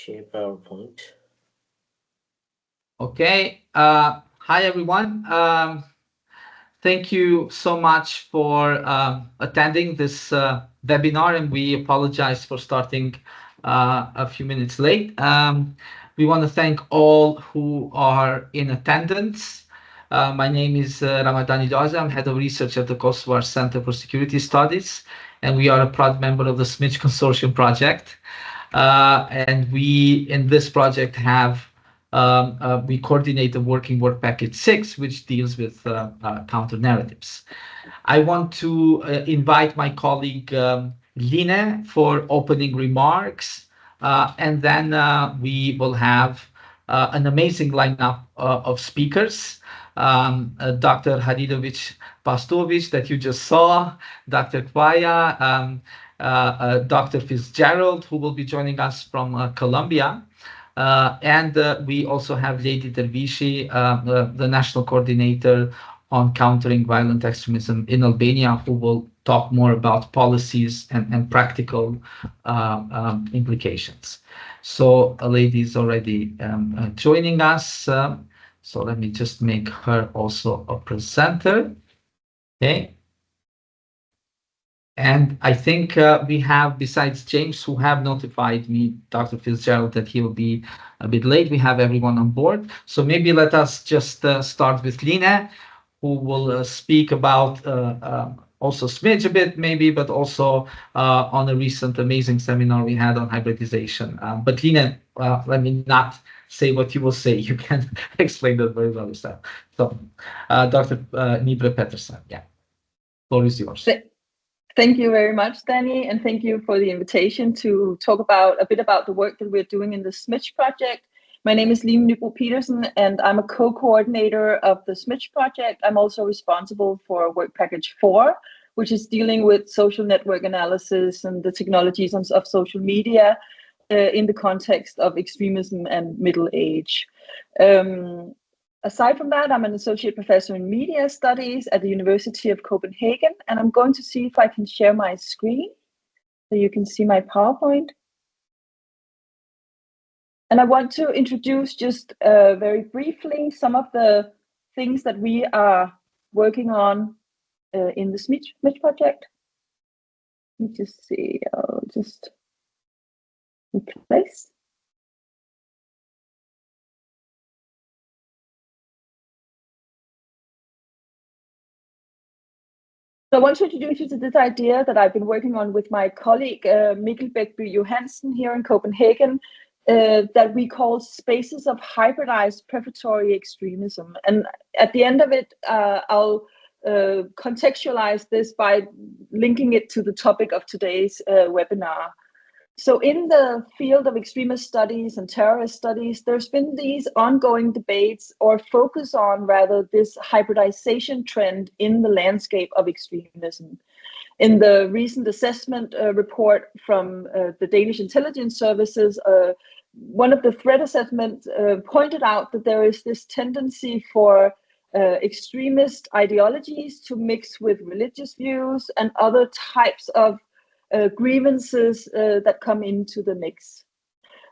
share PowerPoint. Okay. Hi, everyone. Thank you so much for attending this webinar, and we apologize for starting a few minutes late. We want to thank all who are in attendance. My name is Ramadan Idaza. I'm head of research at the Kosovar Centre for Security Studies, and we are a proud member of the SMIDGE Consortium project. And we, in this project, have we coordinate the working work package 6, which deals with counter narratives. I want to invite my colleague Line for opening remarks, and then we will have an amazing lineup of speakers. Dr. Halilovic-Pastuovic that you just saw, Dr. Khawaja, Dr. Fitzgerald, who will be joining us from Colombia. And we also have Lejdi Dervishi, the National Coordinator on Countering Violent Extremism in Albania, who will talk more about policies and practical implications. So a lady is already joining us. So let me just make her also a presenter. Okay. And I think we have, besides James, who have notified me, Dr. Fitzgerald, that he will be a bit late. We have everyone on board. So maybe let us just start with Line, who will speak about also SMIDGE a bit, maybe, but also on a recent amazing seminar we had on hybridization. But Line, let me not say what you will say. You can explain that very well yourself. So, Dr. Nibre Peterson, yeah, floor is yours. Thank you very much, Danny, and thank you for the invitation to talk about a bit about the work that we're doing in the SMIDGE project. My name is Line Nybo Petersen, and I'm a co-coordinator of the SMIDGE project. I'm also responsible for work package 4, which is dealing with social network analysis and the technologies of social media in the context of extremism and middle age. Aside from that, I'm an associate professor in media studies at the University of Copenhagen, and I'm going to see if I can share my screen so you can see my PowerPoint. And I want to introduce just very briefly some of the things that we are working on in the SMIDGE project. Let me just see, I'll just replace. So I want to introduce you to this idea that I've been working on with my colleague Mikkel Bækby Johansen here in Copenhagen, that we call spaces of hybridized prefatory extremism. And at the end of it, I'll contextualize this by linking it to the topic of today's webinar. So in the field of extremist studies and terrorist studies, there's been these ongoing debates, or focus on rather this hybridization trend in the landscape of extremism. In the recent assessment report from the Danish intelligence services, one of the threat assessments pointed out that there is this tendency for extremist ideologies to mix with religious views and other types of grievances that come into the mix.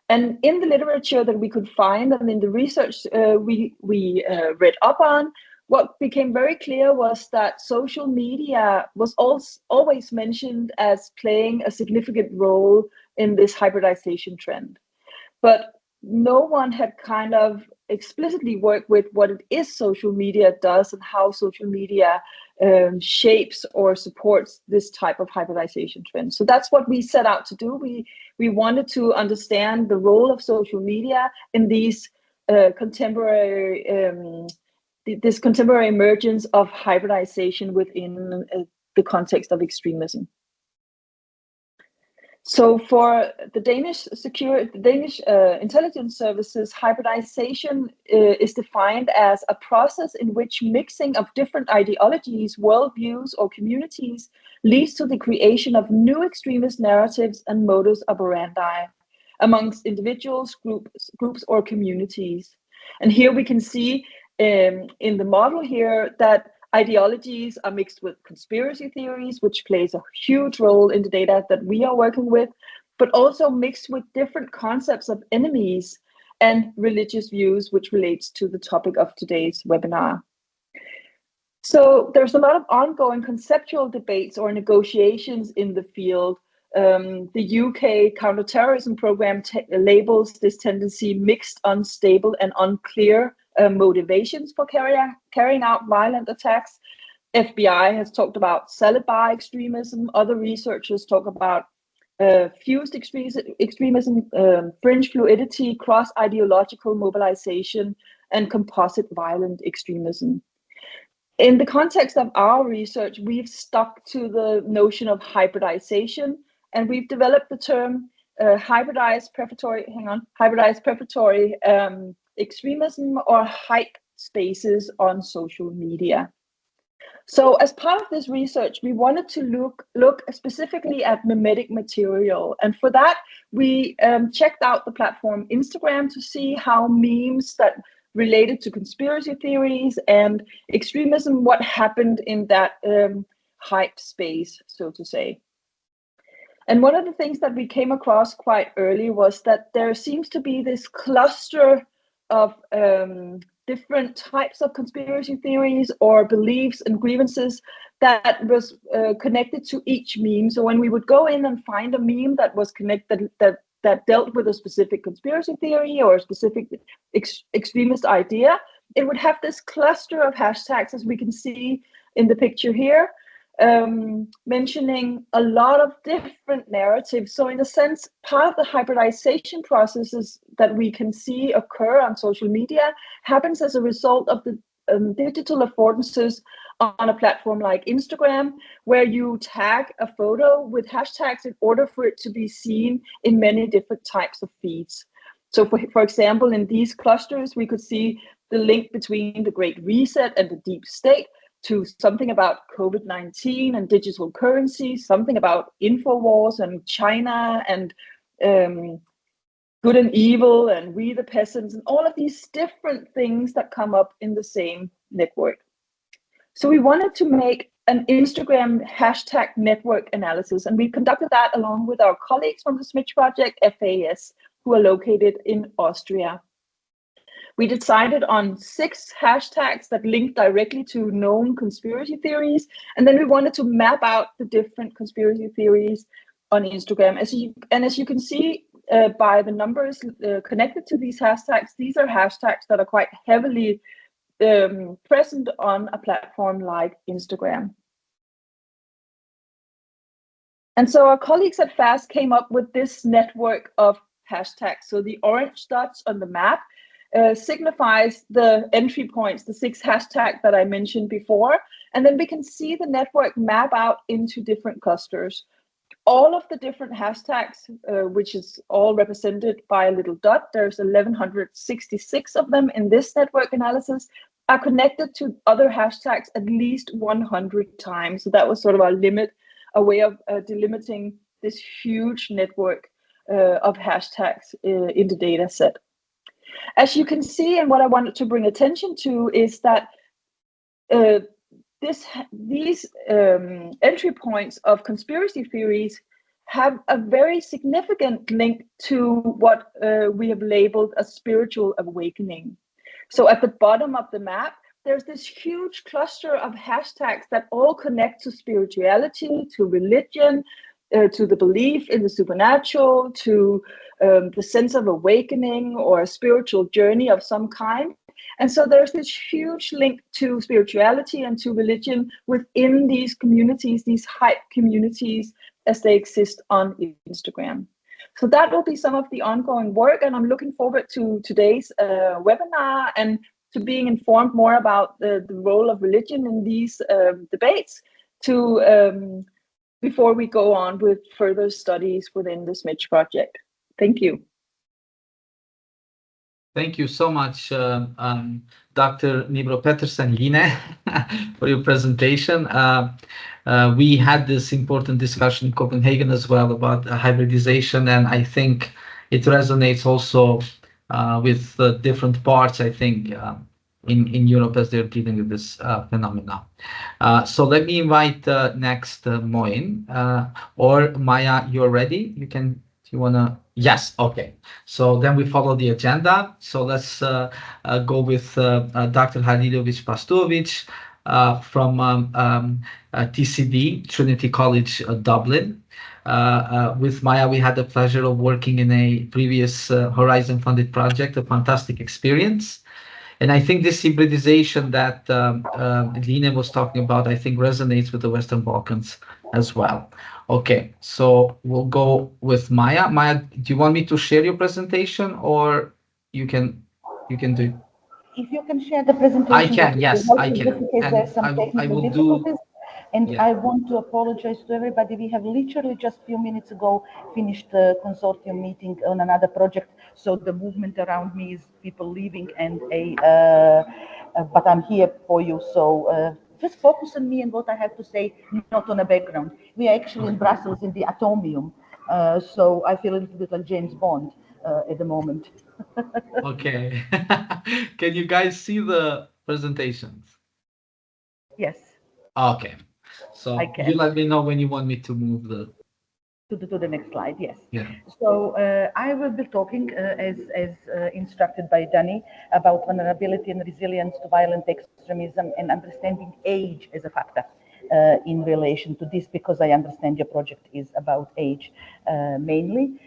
And in the literature that we could find and in the research we read up on, what became very clear was that social media was always mentioned as playing a significant role in this hybridization trend. But no one had kind of explicitly worked with what it is social media does and how social media shapes or supports this type of hybridization trend. So that's what we set out to do. We wanted to understand the role of social media in these contemporary emergence of hybridization within the context of extremism. So for the Danish intelligence services, hybridization is defined as a process in which mixing of different ideologies, worldviews, or communities leads to the creation of new extremist narratives and modus operandi amongst individuals, groups, or communities. And here we can see in the model here that ideologies are mixed with conspiracy theories, which plays a huge role in the data that we are working with. but also mixed with different concepts of enemies and religious views, which relates to the topic of today's webinar. So there's a lot of ongoing conceptual debates or negotiations in the field. The UK counterterrorism program labels this tendency mixed, unstable, and unclear motivations for carrying out violent attacks. FBI has talked about alibi extremism. Other researchers talk about fused extremism, fringe fluidity, cross-ideological mobilization, and composite violent extremism. In the context of our research, we've stuck to the notion of hybridization, and we've developed the term hybridized prefatory extremism, or hype spaces on social media. So as part of this research, we wanted to look specifically at mimetic material. And for that, we checked out the platform Instagram to see how memes that related to conspiracy theories and extremism, what happened in that hype space, so to say. And one of the things that we came across quite early was that there seems to be this cluster of different types of conspiracy theories or beliefs and grievances that was connected to each meme. So when we would go in and find a meme that was connected, that dealt with a specific conspiracy theory or a specific extremist idea, it would have this cluster of hashtags, as we can see in the picture here, mentioning a lot of different narratives. So in a sense, part of the hybridization processes that we can see occur on social media happens as a result of the digital affordances on a platform like Instagram, where you tag a photo with hashtags in order for it to be seen in many different types of feeds. So for example, in these clusters, we could see the link between the Great Reset and the Deep State, to something about COVID-19 and digital currency, something about InfoWars and China and good and evil and we the peasants, and all of these different things that come up in the same network. So we wanted to make an Instagram hashtag network analysis, and we conducted that along with our colleagues from the SMIDGE Project, FAS, who are located in Austria. We decided on 6 hashtags that link directly to known conspiracy theories, and then we wanted to map out the different conspiracy theories on Instagram. As you can see by the numbers connected to these hashtags, these are hashtags that are quite heavily present on a platform like Instagram. And so our colleagues at FAST came up with this network of hashtags. So the orange dots on the map signifies the entry points, the 6 hashtags that I mentioned before. And then we can see the network map out into different clusters. All of the different hashtags, which is all represented by a little dot, there's 1,166 of them in this network analysis, are connected to other hashtags at least 100 times. So that was sort of our limit, a way of delimiting this huge network of hashtags in the data set. As you can see, and what I wanted to bring attention to is that these entry points of conspiracy theories have a very significant link to what we have labeled a spiritual awakening. So at the bottom of the map, there's this huge cluster of hashtags that all connect to spirituality, to religion, to the belief in the supernatural, to the sense of awakening or a spiritual journey of some kind. And so there's this huge link to spirituality and to religion within these communities, these hype communities, as they exist on Instagram. So that will be some of the ongoing work, and I'm looking forward to today's webinar and to being informed more about the role of religion in these debates before we go on with further studies within the SMIDGE project. Thank you. Thank you so much, Dr. Nibro Pettersen Line, for your presentation. We had this important discussion in Copenhagen as well about hybridization, and I think it resonates also with different parts, I think, in Europe as they're dealing with this phenomena. So let me invite next Moin, or Maja, you're ready. You can Do you want to? Yes, okay. So then we follow the agenda. So let's go with Dr. Halilovic-Pastuovic from TCD, Trinity College, Dublin. With Maja, we had the pleasure of working in a previous Horizon-funded project, a fantastic experience. And I think this hybridization that Line was talking about, I think resonates with the Western Balkans as well. Okay, so we'll go with Maja. Maja, do you want me to share your presentation, or you can do? If you can share the presentation, I can, yes, I can. Just in case there's some technical difficulties. And yeah. I want to apologize to everybody. We have literally just a few minutes ago finished the consortium meeting on another project. So the movement around me is people leaving and but I'm here for you. So just focus on me and what I have to say, not on a background. We are actually in Brussels in the Atomium. So I feel a little bit like James Bond at the moment. Okay. Can you guys see the presentations? Yes. Okay. So you let me know when you want me to move to the next slide. Yes. Yeah. So I will be talking as instructed by Danny about vulnerability and resilience to violent extremism and understanding age as a factor in relation to this, because I understand your project is about age mainly.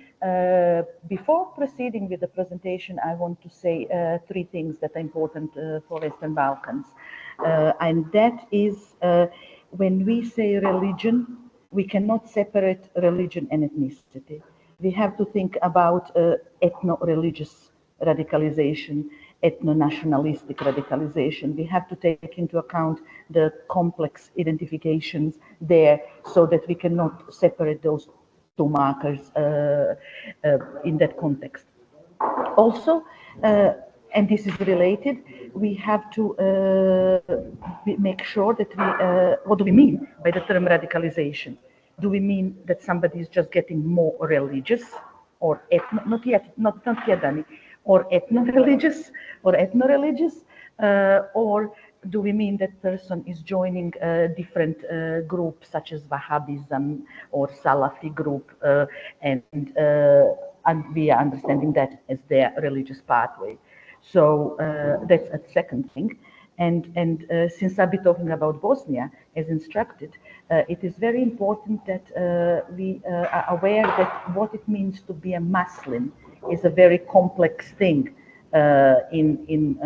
Before proceeding with the presentation, I want to say three things that are important for Western Balkans. And that is when we say religion, we cannot separate religion and ethnicity. We have to think about ethno-religious radicalization, ethno-nationalistic radicalization. We have to take into account the complex identifications there so that we cannot separate those two markers in that context. Also, and this is related, we have to make sure that what do we mean by the term radicalization? Do we mean that somebody is just getting more religious, or not yet, Danny, or ethno-religious, or do we mean that person is joining different groups such as Wahhabism or Salafi group, and we are understanding that as their religious pathway. So that's a second thing. And since I've been talking about Bosnia as instructed, it is very important that we are aware that what it means to be a Muslim is a very complex thing in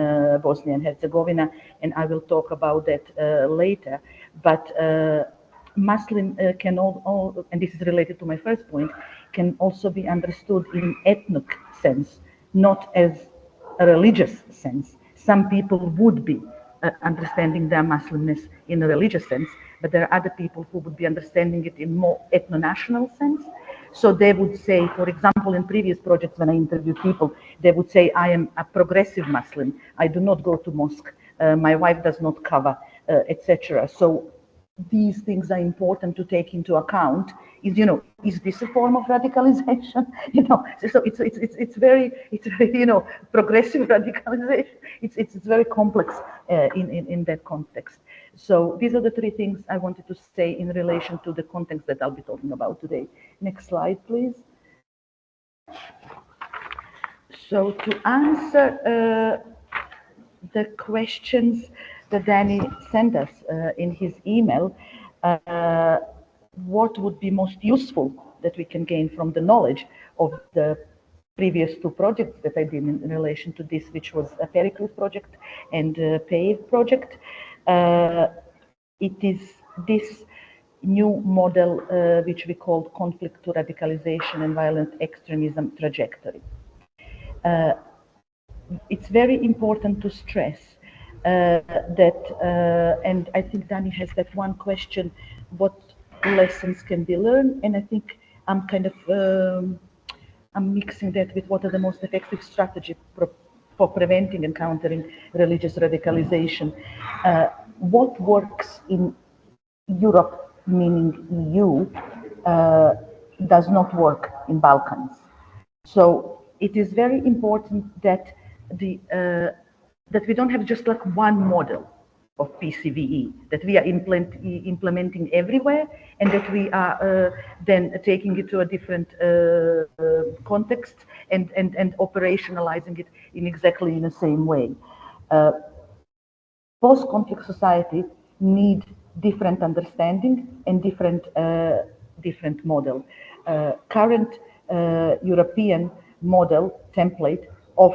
Bosnia and Herzegovina, and I will talk about that later. But Muslim can all, and this is related to my first point, can also be understood in ethnic sense, not as a religious sense. Some people would be understanding their Muslimness in a religious sense, but there are other people who would be understanding it in more ethno-national sense. So they would say, for example, in previous projects when I interviewed people, they would say, I am a progressive Muslim. I do not go to mosque. My wife does not cover, etc. So these things are important to take into account. Is this a form of radicalization? So it's very progressive radicalization. It's very complex in that context. So these are the three things I wanted to say in relation to the context that I'll be talking about today. Next slide, please. So to answer the questions that Danny sent us in his email, what would be most useful that we can gain from the knowledge of the previous two projects that I did in relation to this, which was a Pericles project and a PAVE project. It is this new model which we call conflict to radicalization and violent extremism trajectory. It's very important to stress that, and I think Danny has that one question, what lessons can be learned? And I think I'm kind of, I'm mixing that with what are the most effective strategies for preventing and countering religious radicalization. What works in Europe, meaning EU, does not work in Balkans. So it is very important that that we don't have just like one model. of PCVE that we are implementing everywhere, and that we are then taking it to a different context and operationalizing it in the same way. Post-conflict society need different understanding and different model. Current European model template of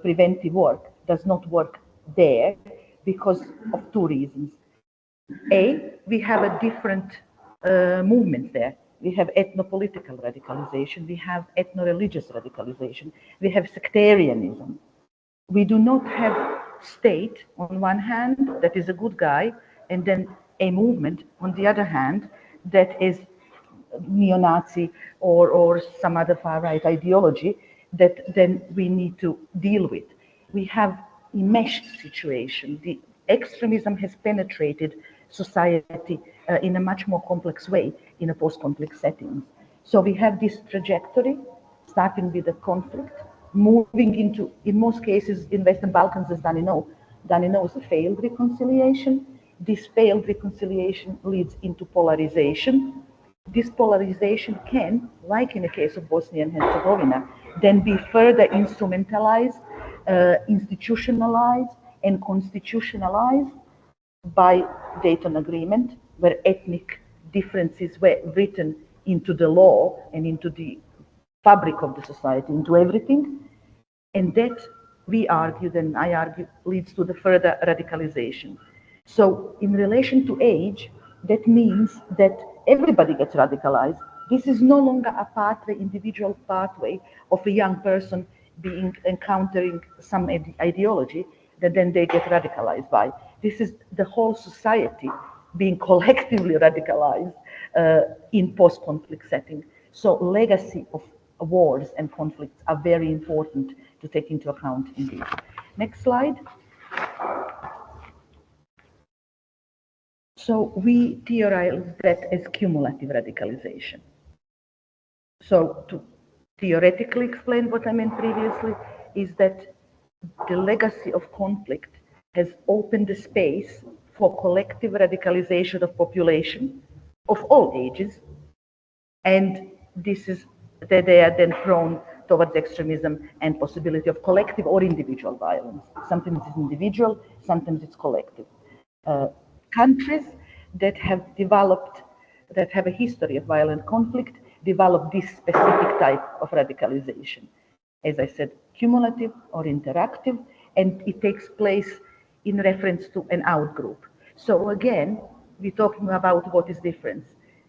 preventive work does not work there because of two reasons. A, we have a different movement there. We have ethno-political radicalization, we have ethno-religious radicalization, we have sectarianism. We do not have state on one hand that is a good guy, and then a movement on the other hand that is neo-Nazi or some other far-right ideology that then we need to deal with. We have a meshed situation. The extremism has penetrated society in a much more complex way in a post-conflict setting. So we have this trajectory starting with the conflict, moving into, in most cases, in Western Balkans, as Dani knows, a failed reconciliation. This failed reconciliation leads into polarization. This polarization can, like in the case of Bosnia and Herzegovina, then be further instrumentalized, institutionalized, and constitutionalized by Dayton Agreement, where ethnic differences were written into the law and into the fabric of the society, into everything. And that, we argued, and I argue, leads to the further radicalization. So in relation to age, that means that everybody gets radicalized. This is no longer a pathway, individual pathway of a young person encountering some ideology that then they get radicalized by. This is the whole society being collectively radicalized in post-conflict setting. So legacy of wars and conflicts are very important to take into account indeed. Next slide. So we theorize that as cumulative radicalization. So to theoretically explain what I meant previously is that the legacy of conflict has opened the space for collective radicalization of population of all ages, and this is that they are then prone towards extremism and possibility of collective or individual violence. Sometimes it's individual, sometimes it's collective. Countries that have developed, that have a history of violent conflict, develop this specific type of radicalization. As I said, cumulative or interactive, and it takes place in reference to an outgroup. So again, we're talking about what is difference.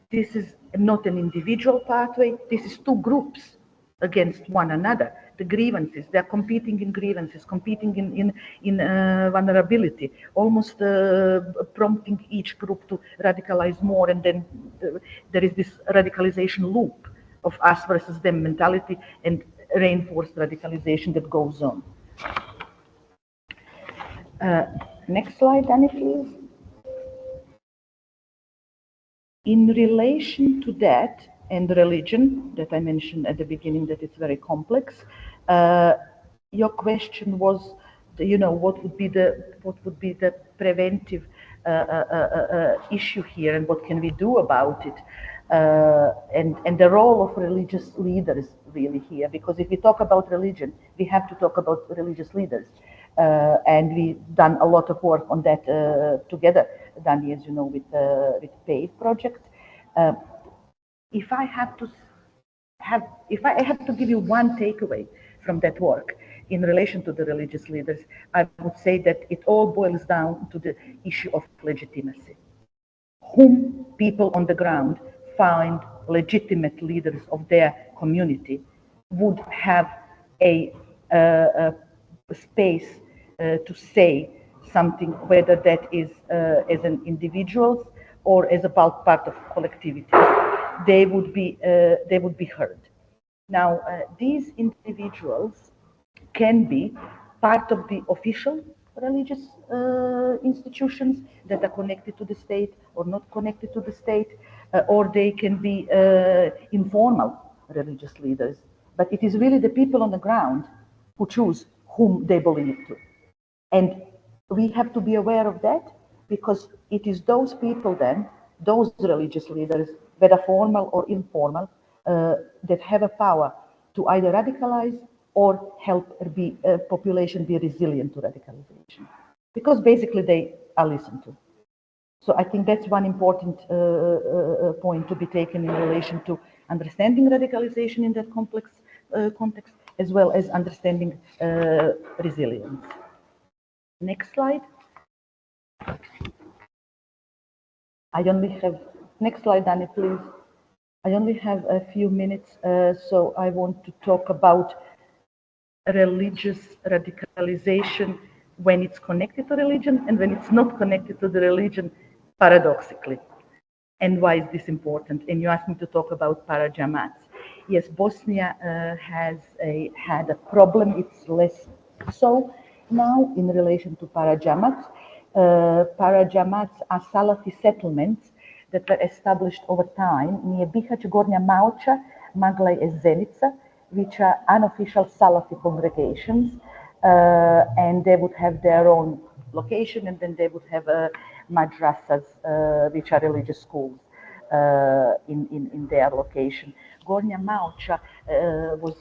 This is not an individual pathway, this is two groups against one another. The grievances, they're competing in grievances, competing in vulnerability, almost prompting each group to radicalize more, and then there is this radicalization loop of us versus them mentality and reinforced radicalization that goes on. Next slide, Dani, please. In relation to that and religion that I mentioned at the beginning, that it's very complex, your question was, what would be the preventive issue here, and what can we do about it, and the role of religious leaders really here, because if we talk about religion, we have to talk about religious leaders. And we've done a lot of work on that together, Dani, as you know, with PAVE project. If I have to give you one takeaway from that work in relation to the religious leaders, I would say that it all boils down to the issue of legitimacy. Whom people on the ground find legitimate leaders of their community would have a space to say something, whether that is as an individual or as a part of collectivity. They would be heard. Now, these individuals can be part of the official religious institutions that are connected to the state or not connected to the state, or they can be informal religious leaders. But it is really the people on the ground who choose whom they believe to. And we have to be aware of that, because it is those people then, those religious leaders, whether formal or informal, that have a power to either radicalize or help population be resilient to radicalization, because basically they are listened to. So I think that's one important point to be taken in relation to understanding radicalization in that complex context, as well as understanding resilience. Next slide. I only have, next slide, Danny, please. I only have a few minutes, so I want to talk about religious radicalization when it's connected to religion and when it's not connected to the religion, paradoxically. And why is this important? And you asked me to talk about para-Jamats. Yes, Bosnia has had a problem. It's less so now in relation to para-Jamats. Para-Jamats are Salafi settlements that were established over time near Bihać, Gornja Malča, Maglaj, and Zenica, which are unofficial Salafi congregations, and they would have their own location, and then they would have madrasas, which are religious schools, in their location. Gornja Malča was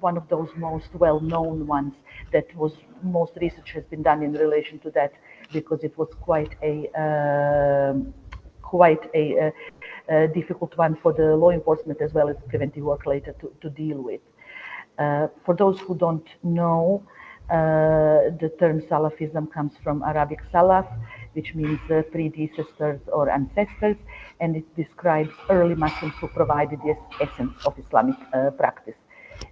one of those most well-known ones that was, most research has been done in relation to that, because it was quite a difficult one for the law enforcement as well as preventive work later to deal with. For those who don't know, the term Salafism comes from Arabic Salaf, which means predecessors or ancestors, and it describes early Muslims who provided the essence of Islamic practice.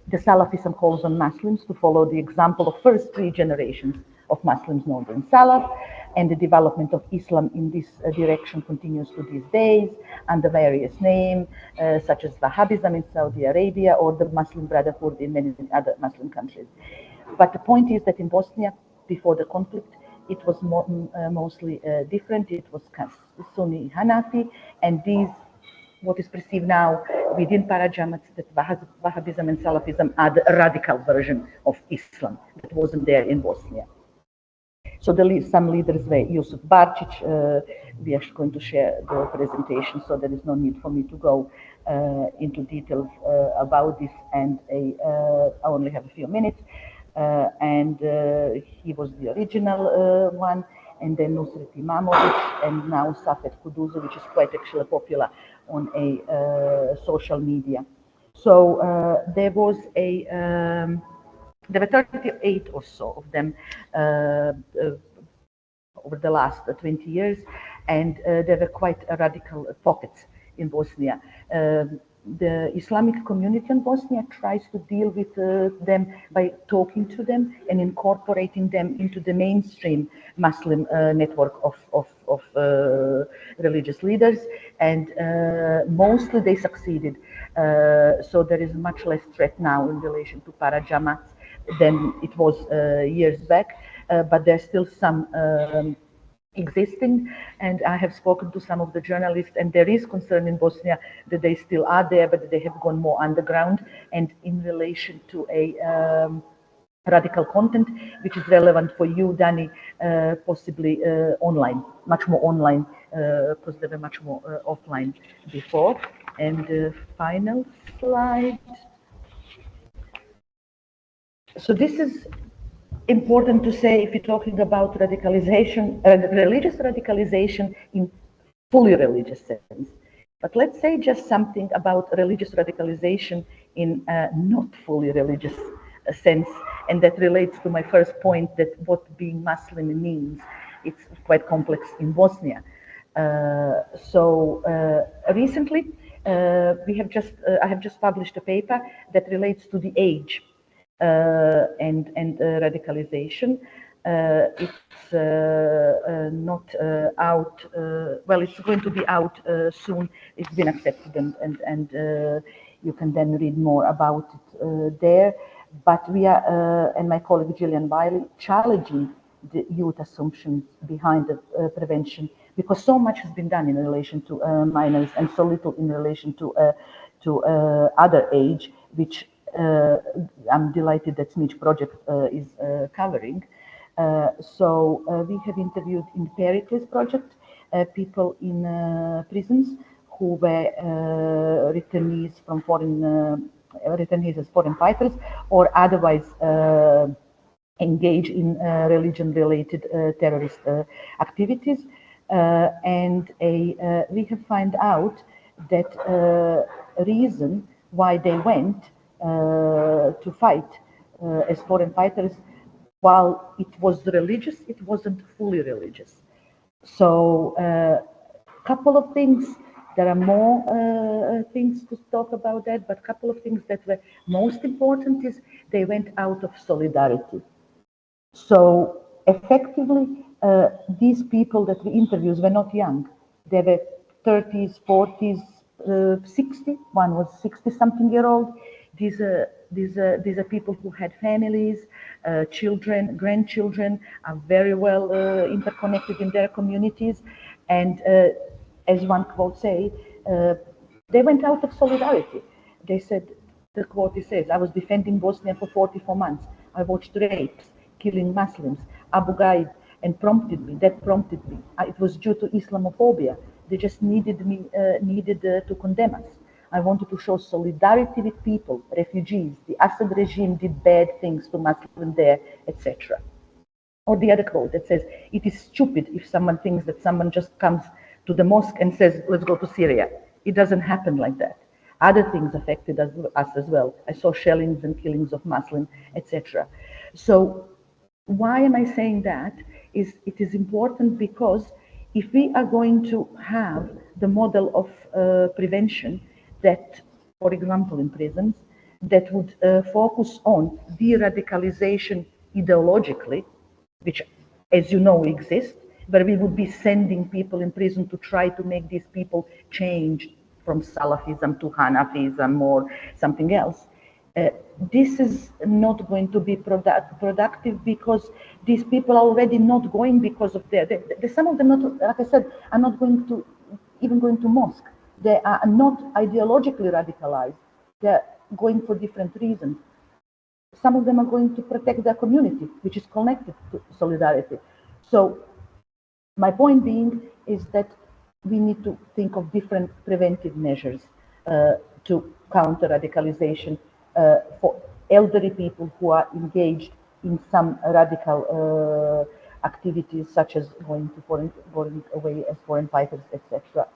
The Salafism calls on Muslims to follow the example of first 3 generations of Muslims known as Salaf, and the development of Islam in this direction continues to these days under various names, such as Wahhabism in Saudi Arabia or the Muslim Brotherhood in many other Muslim countries. But the point is that in Bosnia, before the conflict, it was mostly different. It was Sunni Hanafi, and these, what is perceived now within para-Jamats, that Wahhabism and Salafism are the radical version of Islam that wasn't there in Bosnia. So some leaders were Yusuf Barčić. We are going to share the presentation, so there is no need for me to go into details about this, and I only have a few minutes. And he was the original one, and then Nusret Imamovic, and now Safet Kuduzo, which is quite actually popular on social media. So there were 38 or so of them over the last 20 years, and there were quite radical pockets in Bosnia. The Islamic community in Bosnia tries to deal with them by talking to them and incorporating them into the mainstream Muslim network of religious leaders, and mostly they succeeded. So there is much less threat now in relation to para-Jamats than it was years back, but there's still some existing, and I have spoken to some of the journalists, and there is concern in Bosnia that they still are there, but they have gone more underground, and in relation to a radical content which is relevant for you, Danny, possibly online, much more online, because they were much more offline before. And final slide. So this is important to say if you're talking about radicalization, religious radicalization in fully religious sense. But let's say just something about religious radicalization in not fully religious sense, and that relates to my first point, that what being Muslim means. It's quite complex in Bosnia. Recently, I have just published a paper that relates to the age and radicalization. It's not out, well, it's going to be out soon. It's been accepted, and you can then read more about it there. But we are, and my colleague Gillian Wiley, challenging the youth assumptions behind the prevention, because so much has been done in relation to minors and so little in relation to other age, which I'm delighted that SMIDGE Project is covering. We have interviewed in Pericles project people in prisons who were returnees from returnees as foreign fighters, or otherwise engage in religion-related terrorist activities. We have found out that reason why they went to fight as foreign fighters, while it was religious, it wasn't fully religious. So couple of things, there are more things to talk about that, but a couple of things that were most important is they went out of solidarity. So effectively, these people that we interviewed were not young. They were 30s, 40s, 60. One was 60-something-year-old. These are people who had families, children, grandchildren, are very well interconnected in their communities. And as one quote say, they went out of solidarity. They said, the quote says, I was defending Bosnia for 44 months. I watched rapes, killing Muslims, Abu Ghraib, and that prompted me. It was due to Islamophobia. They just needed to condemn us. I wanted to show solidarity with people, refugees. The Assad regime did bad things to Muslims there, etc. Or the other quote that says, it is stupid if someone thinks that someone just comes to the mosque and says, let's go to Syria. It doesn't happen like that. Other things affected us as well. I saw shellings and killings of Muslims, etc. So why am I saying that? It is important because if we are going to have the model of prevention that, for example, in prisons, that would focus on de-radicalization ideologically, which, as you know, exists, where we would be sending people in prison to try to make these people change from Salafism to Hanafism or something else. This is not going to be productive because these people are already not going because of some of them, not, like I said, are not going to even going to mosque. They are not ideologically radicalized. They're going for different reasons. Some of them are going to protect their community, which is connected to solidarity. So my point being is that we need to think of different preventive measures to counter radicalization for elderly people who are engaged in some radical activities, such as going away as foreign fighters, etc.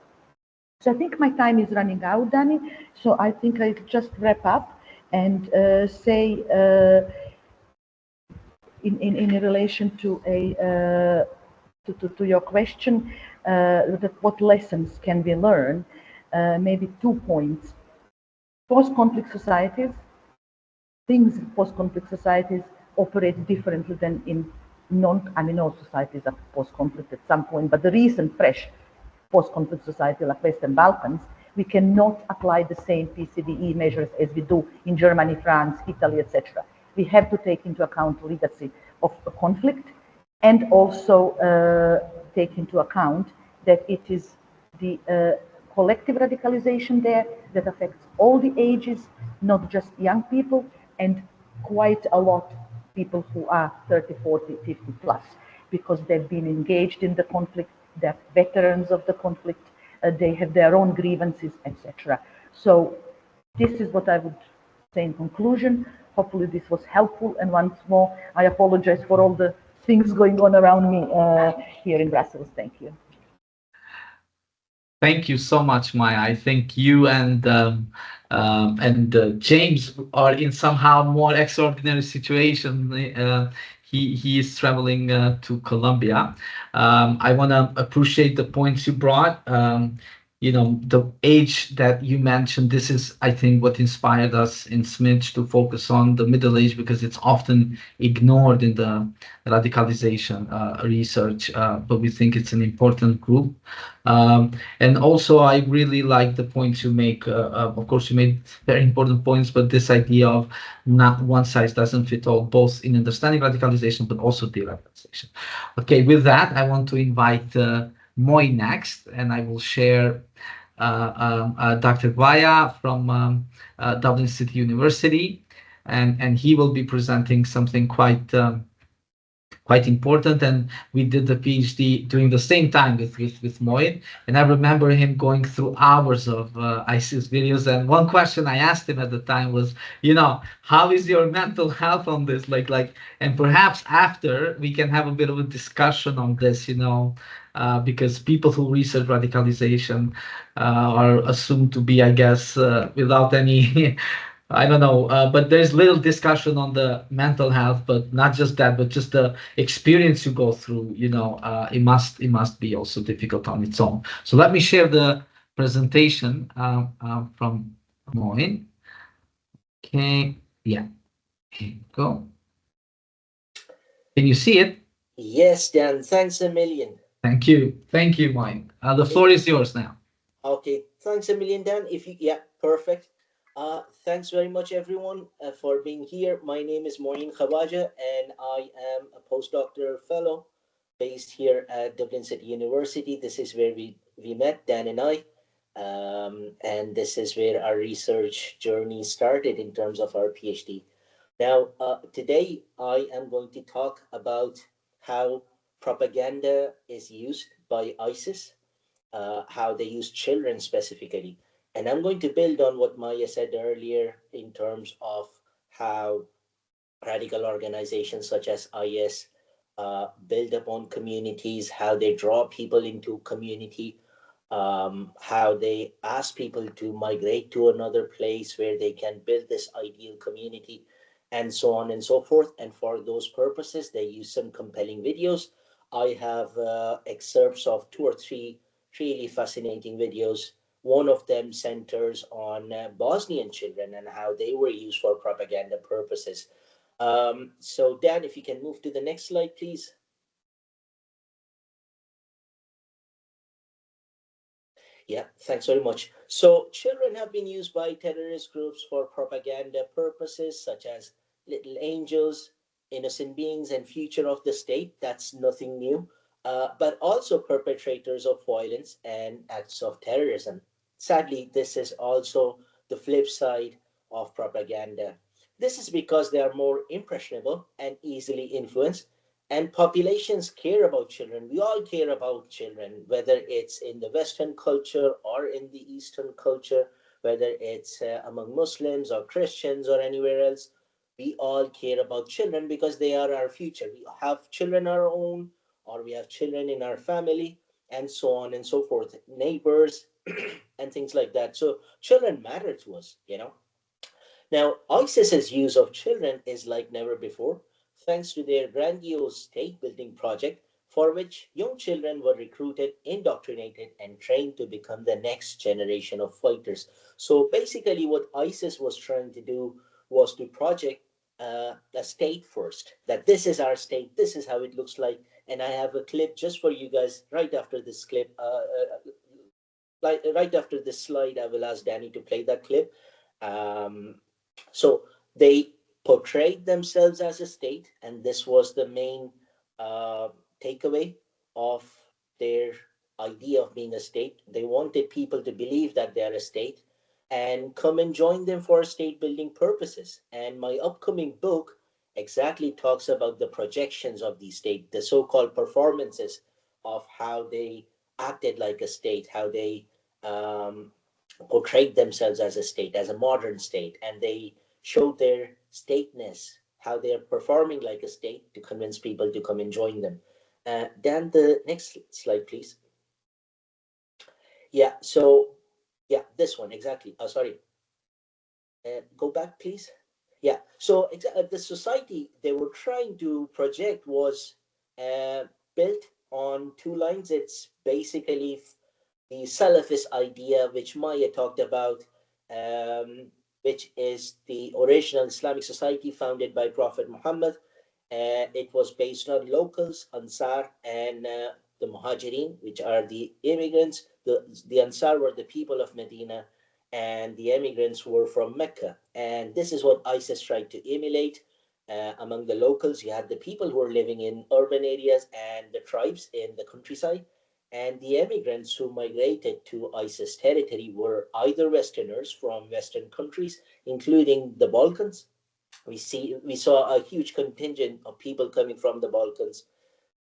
So I think my time is running out, Danny. So I think I'll just wrap up and say in relation to to your question, that what lessons can we learn? Maybe 2 points. Post-conflict societies, things in post-conflict societies operate differently than in all societies are post-conflict at some point, but the recent fresh post-conflict society like Western Balkans, we cannot apply the same PCDE measures as we do in Germany, France, Italy, etc. We have to take into account legacy of a conflict and also take into account that it is the collective radicalization there that affects all the ages, not just young people, and quite a lot people who are 30, 40, 50 plus, because they've been engaged in the conflict, they're veterans of the conflict, they have their own grievances, etc. So this is what I would say in conclusion. Hopefully this was helpful, and once more, I apologize for all the things going on around me here in Brussels. Thank you. Thank you so much, Maja. I think you and James are in somehow more extraordinary situation. He is traveling to Colombia. I want to appreciate the points you brought. You know, the age that you mentioned, this is, I think, what inspired us in SMIDGE to focus on the middle age, because it's often ignored in the radicalization research, but we think it's an important group. And also, I really like the points you make. Of course, you made very important points, but this idea of not one size doesn't fit all, both in understanding radicalization, but also de-radicalization. Okay, with that, I want to invite Moiñ next, and I will share Dr. Khawaja from Dublin City University, and he will be presenting something quite quite important. And we did the PhD during the same time with Moind. And I remember him going through hours of ISIS videos. And one question I asked him at the time was, how is your mental health on this? And perhaps after we can have a bit of a discussion on this, because people who research radicalization are assumed to be, I guess, without any I don't know, but there's little discussion on the mental health, but not just that, but just the experience you go through. It must be also difficult on its own. So let me share the presentation from Moin. Okay, yeah, here you go. Can you see it? Yes, Dan. Thanks a million. Thank you, Moin. The floor is yours now. Okay, thanks a million, Dan. Yeah, perfect. Thanks very much, everyone, for being here. My name is Moign Khawaja, and I am a postdoctoral fellow based here at Dublin City University. This is where we met, Dan and I, and this is where our research journey started in terms of our PhD. Now, today I am going to talk about how propaganda is used by ISIS, how they use children specifically. And I'm going to build on what Maja said earlier in terms of how radical organizations such as IS build upon communities, how they draw people into community, how they ask people to migrate to another place where they can build this ideal community, and so on and so forth. And for those purposes, they use some compelling videos. I have excerpts of 2 or 3 really fascinating videos. One of them centers on Bosnian children and how they were used for propaganda purposes. So Dan, if you can move to the next slide, please. Yeah, thanks very much. So children have been used by terrorist groups for propaganda purposes, such as little angels, innocent beings, and future of the state. That's nothing new. But also perpetrators of violence and acts of terrorism. Sadly, this is also the flip side of propaganda. This is because they are more impressionable and easily influenced, and populations care about children. We all care about children, whether it's in the Western culture or in the Eastern culture, whether it's among Muslims or Christians or anywhere else. We all care about children because they are our future. We have children our own, or we have children in our family, and so on and so forth, neighbors, and things like that. So children matter to us, Now, ISIS's use of children is like never before, thanks to their grandiose state-building project, for which young children were recruited, indoctrinated, and trained to become the next generation of fighters. So basically what ISIS was trying to do was to project a state first, that this is our state, this is how it looks like. And I have a clip just for you guys right after this clip. Right after this slide, I will ask Danny to play that clip. So they portrayed themselves as a state, and this was the main takeaway of their idea of being a state. They wanted people to believe that they are a state and come and join them for state building purposes. And my upcoming book exactly talks about the projections of the state, the so-called performances of how they acted like a state, how they portrayed themselves as a state, as a modern state, and they showed their stateness, how they're performing like a state to convince people to come and join them. Dan, the next slide, please. Yeah, so, yeah, this one, exactly. Oh, sorry. Go back, please. Yeah, so the society they were trying to project was built on 2 lines. It's basically the Salafist idea, which Maja talked about, which is the original Islamic society founded by Prophet Muhammad. It was based on locals, Ansar, and the Muhajirin, which are the immigrants. The Ansar were the people of Medina, and the immigrants were from Mecca. And this is what ISIS tried to emulate. Among the locals, you had the people who were living in urban areas and the tribes in the countryside. And the immigrants who migrated to ISIS territory were either Westerners from Western countries, including the Balkans, we saw a huge contingent of people coming from the Balkans,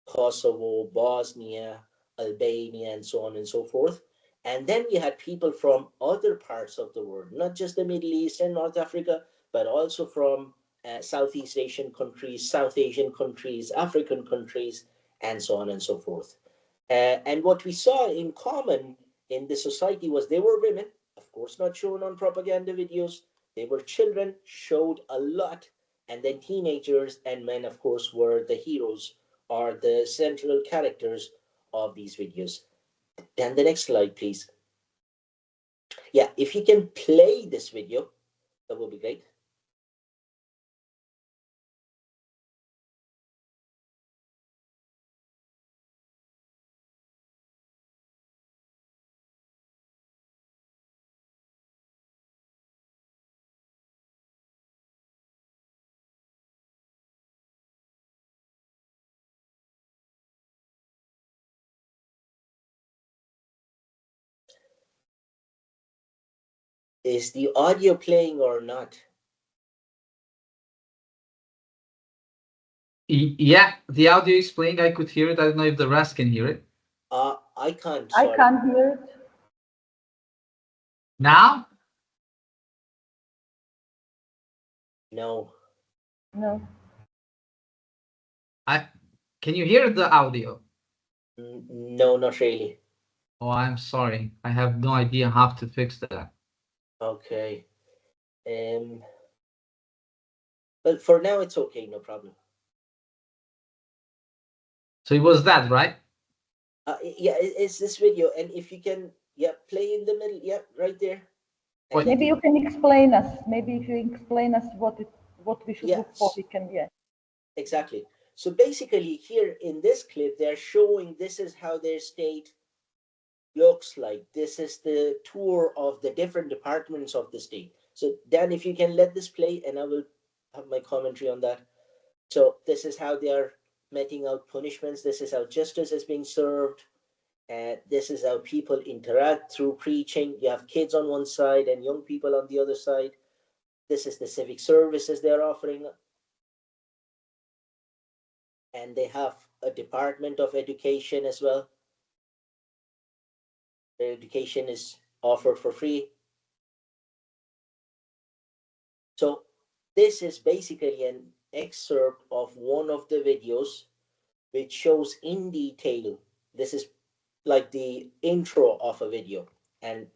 Kosovo, Bosnia, Albania, and so on and so forth. And then we had people from other parts of the world, not just the Middle East and North Africa, but also from Southeast Asian countries, South Asian countries, African countries, and so on and so forth. And what we saw in common in the society was they were women, of course not shown on propaganda videos. They were children, showed a lot, and then teenagers and men, of course, were the heroes or the central characters of these videos. Then the next slide, please. Yeah, if you can play this video, that would be great. Is the audio playing or not? Yeah, the audio is playing. I could hear it. I don't know if the rest can hear it. I can't. I Sorry. can't hear it. Now? No. No. Can you hear the audio? No, not really. Oh, I'm sorry. I have no idea how to fix that. Okay. Well, for now it's okay, no problem. So it was that, right? Yeah, it's this video, and if you can, yeah, play in the middle, yeah, right there. Wait. Maybe you can explain us. Maybe if you explain us what we should look for, we can. Yeah. Exactly. So basically, here in this clip, they're showing this is how their state looks like. This is the tour of the different departments of the state. So Dan, if you can let this play, and I will have my commentary on that. So this is how they are meting out punishments. This is how justice is being served. This is how people interact through preaching. You have kids on one side and young people on the other side. This is the civic services they're offering. And they have a department of education as well. Their education is offered for free. So this is basically an excerpt of one of the videos which shows in detail. This is like the intro of a video, and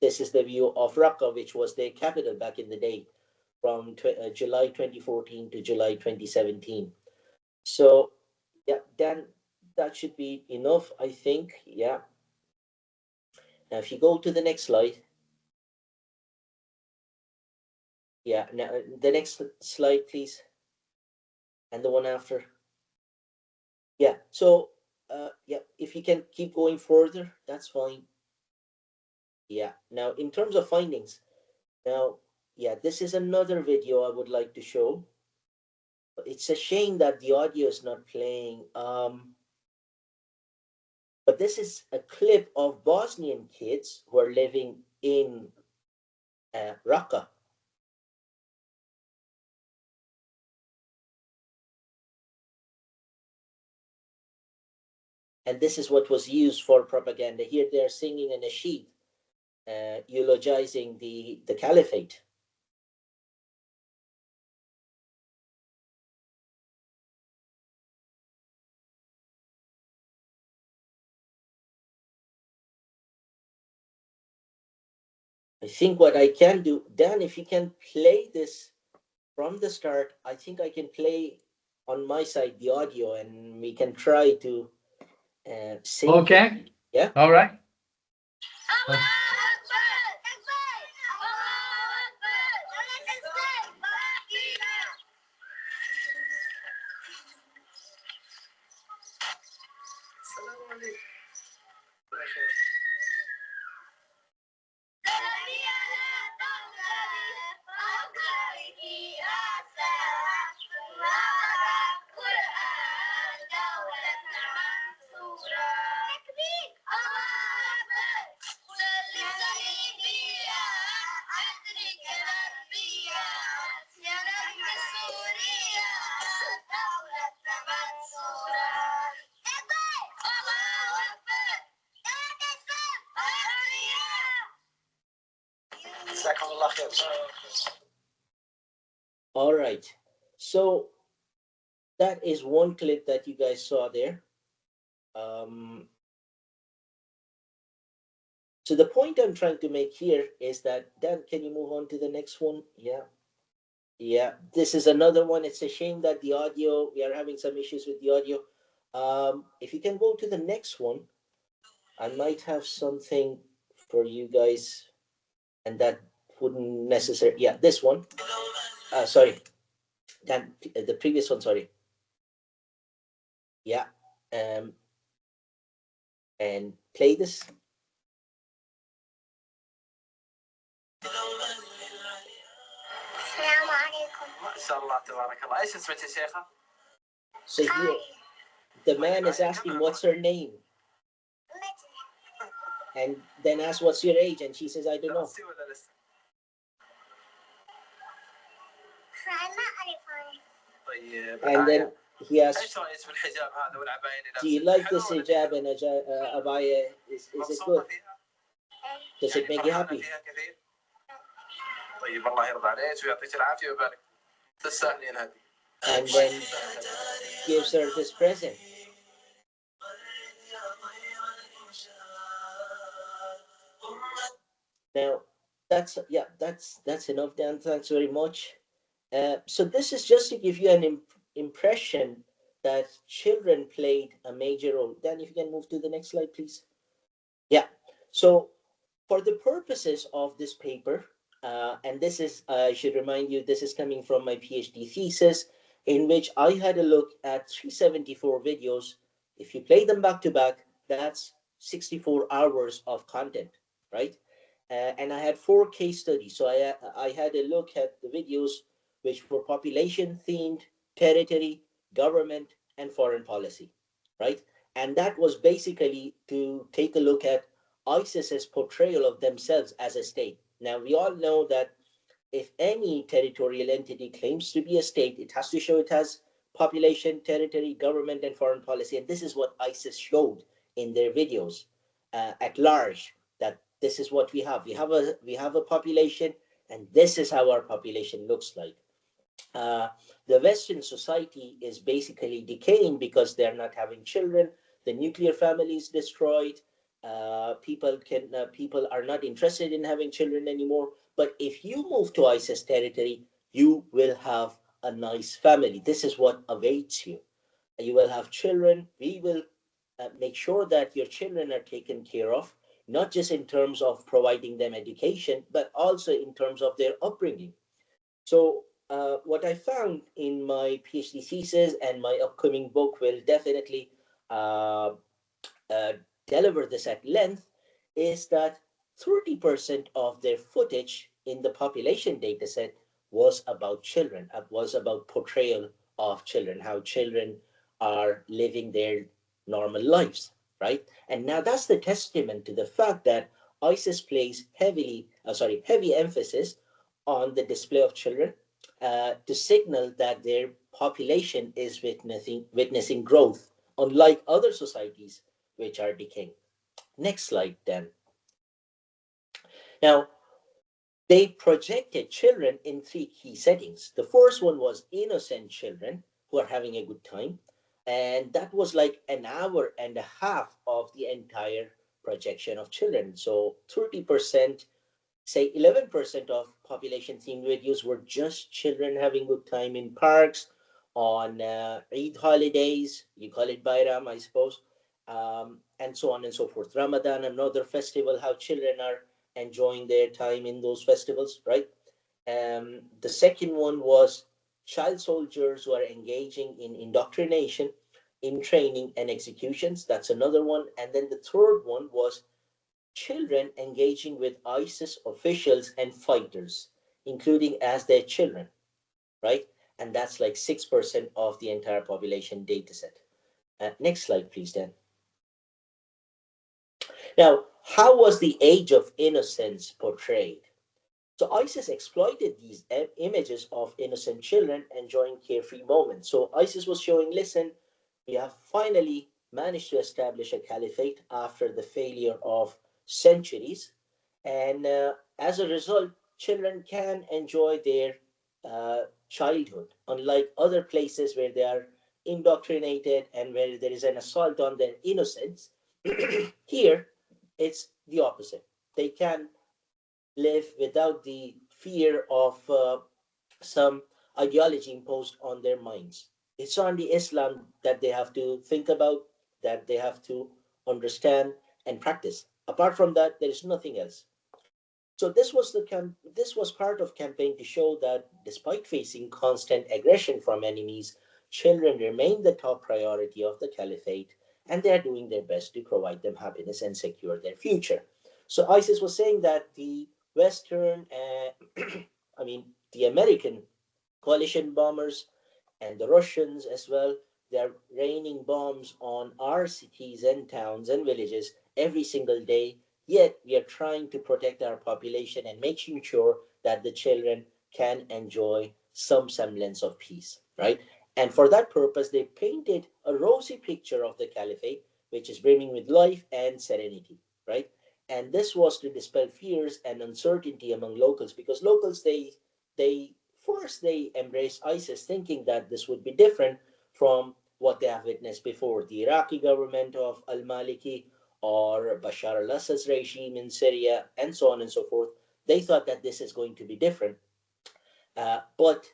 this is the view of Raqqa, which was their capital back in the day, from July 2014 to July 2017. So yeah, then that should be enough, I think. Yeah. Now if you go to the next slide. Yeah, now the next slide, please. And the one after. Yeah, so yeah, if you can keep going further, that's fine. Yeah, now in terms of findings, now, yeah, this is another video I would like to show. It's a shame that the audio is not playing. But this is a clip of Bosnian kids who are living in Raqqa. And this is what was used for propaganda. Here they're singing a nasheed, eulogizing the caliphate. I think what I can do, Dan, if you can play this from the start, I think I can play on my side the audio, and we can try to sing. Okay. Yeah. All right. All right. So that is one clip that you guys saw there. So the point I'm trying to make here is that, Dan, can you move on to the next one? Yeah. Yeah, this is another one. It's a shame that the audio, we are having some issues with the audio. If you can go to the next one, I might have something for you guys, and that wouldn't necessarily, yeah, this one. Sorry, Dan, the previous one, sorry. Yeah, and play this. So here, the man is asking, what's her name? And then asks, what's your age? And she says, I don't know. And then he asks, do you like this hijab and abaya? Is it good? Does it make you happy? And then gives her this present. Now, that's enough, Dan. Thanks very much. So this is just to give you an impression that children played a major role. Dan, if you can move to the next slide, please. Yeah. So for the purposes of this paper, and this is, I should remind you, this is coming from my PhD thesis, in which I had a look at 374 videos. If you play them back to back, that's 64 hours of content, right? And I had 4 case studies. So I had a look at the videos which were population themed, territory, government, and foreign policy, right? And that was basically to take a look at ISIS's portrayal of themselves as a state. Now, we all know that if any territorial entity claims to be a state, it has to show it has population, territory, government, and foreign policy. And this is what ISIS showed in their videos at large, that this is what we have. We have a population, and this is how our population looks like. The Western society is basically decaying because they're not having children. The nuclear family is destroyed. People are not interested in having children anymore. But if you move to ISIS territory, you will have a nice family. This is what awaits you. You will have children. We will make sure that your children are taken care of, not just in terms of providing them education, but also in terms of their upbringing. So what I found in my PhD thesis and my upcoming book will definitely deliver this at length, is that 30% of their footage in the population dataset was about children, was about portrayal of children, how children are living their normal lives, right? And now that's the testament to the fact that ISIS plays heavy emphasis on the display of children to signal that their population is witnessing growth, unlike other societies which are decaying. Next slide, Dan. Now, they projected children in 3 key settings. The first one was innocent children who are having a good time. And that was like an hour and a half of the entire projection of children. So 30%, say 11% of population themed videos were just children having good time in parks, on Eid holidays, you call it Bayram, I suppose, and so on and so forth. Ramadan, another festival, how children are enjoying their time in those festivals, right? The second one was child soldiers who are engaging in indoctrination, in training and executions. That's another one. And then the third one was children engaging with ISIS officials and fighters, including as their children, right? And that's like 6% of the entire population dataset. Next slide, please, Dan. Now, how was the age of innocence portrayed? So ISIS exploited these images of innocent children enjoying carefree moments. So ISIS was showing, listen, we have finally managed to establish a caliphate after the failure of centuries. And as a result, children can enjoy their childhood, unlike other places where they are indoctrinated and where there is an assault on their innocence. Here, it's the opposite. They can live without the fear of some ideology imposed on their minds. It's only Islam that they have to think about, that they have to understand and practice. Apart from that, there is nothing else. So this was part of campaign to show that despite facing constant aggression from enemies, children remain the top priority of the caliphate, and they are doing their best to provide them happiness and secure their future. So ISIS was saying that the Western, I mean, the American coalition bombers and the Russians as well, they're raining bombs on our cities and towns and villages every single day. Yet we are trying to protect our population and making sure that the children can enjoy some semblance of peace, right? And for that purpose, they painted a rosy picture of the caliphate, which is brimming with life and serenity, right? And this was to dispel fears and uncertainty among locals, because locals, they first they embraced ISIS thinking that this would be different from what they have witnessed before. The Iraqi government of al-Maliki or Bashar al-Assad's regime in Syria, and so on and so forth. They thought that this is going to be different. But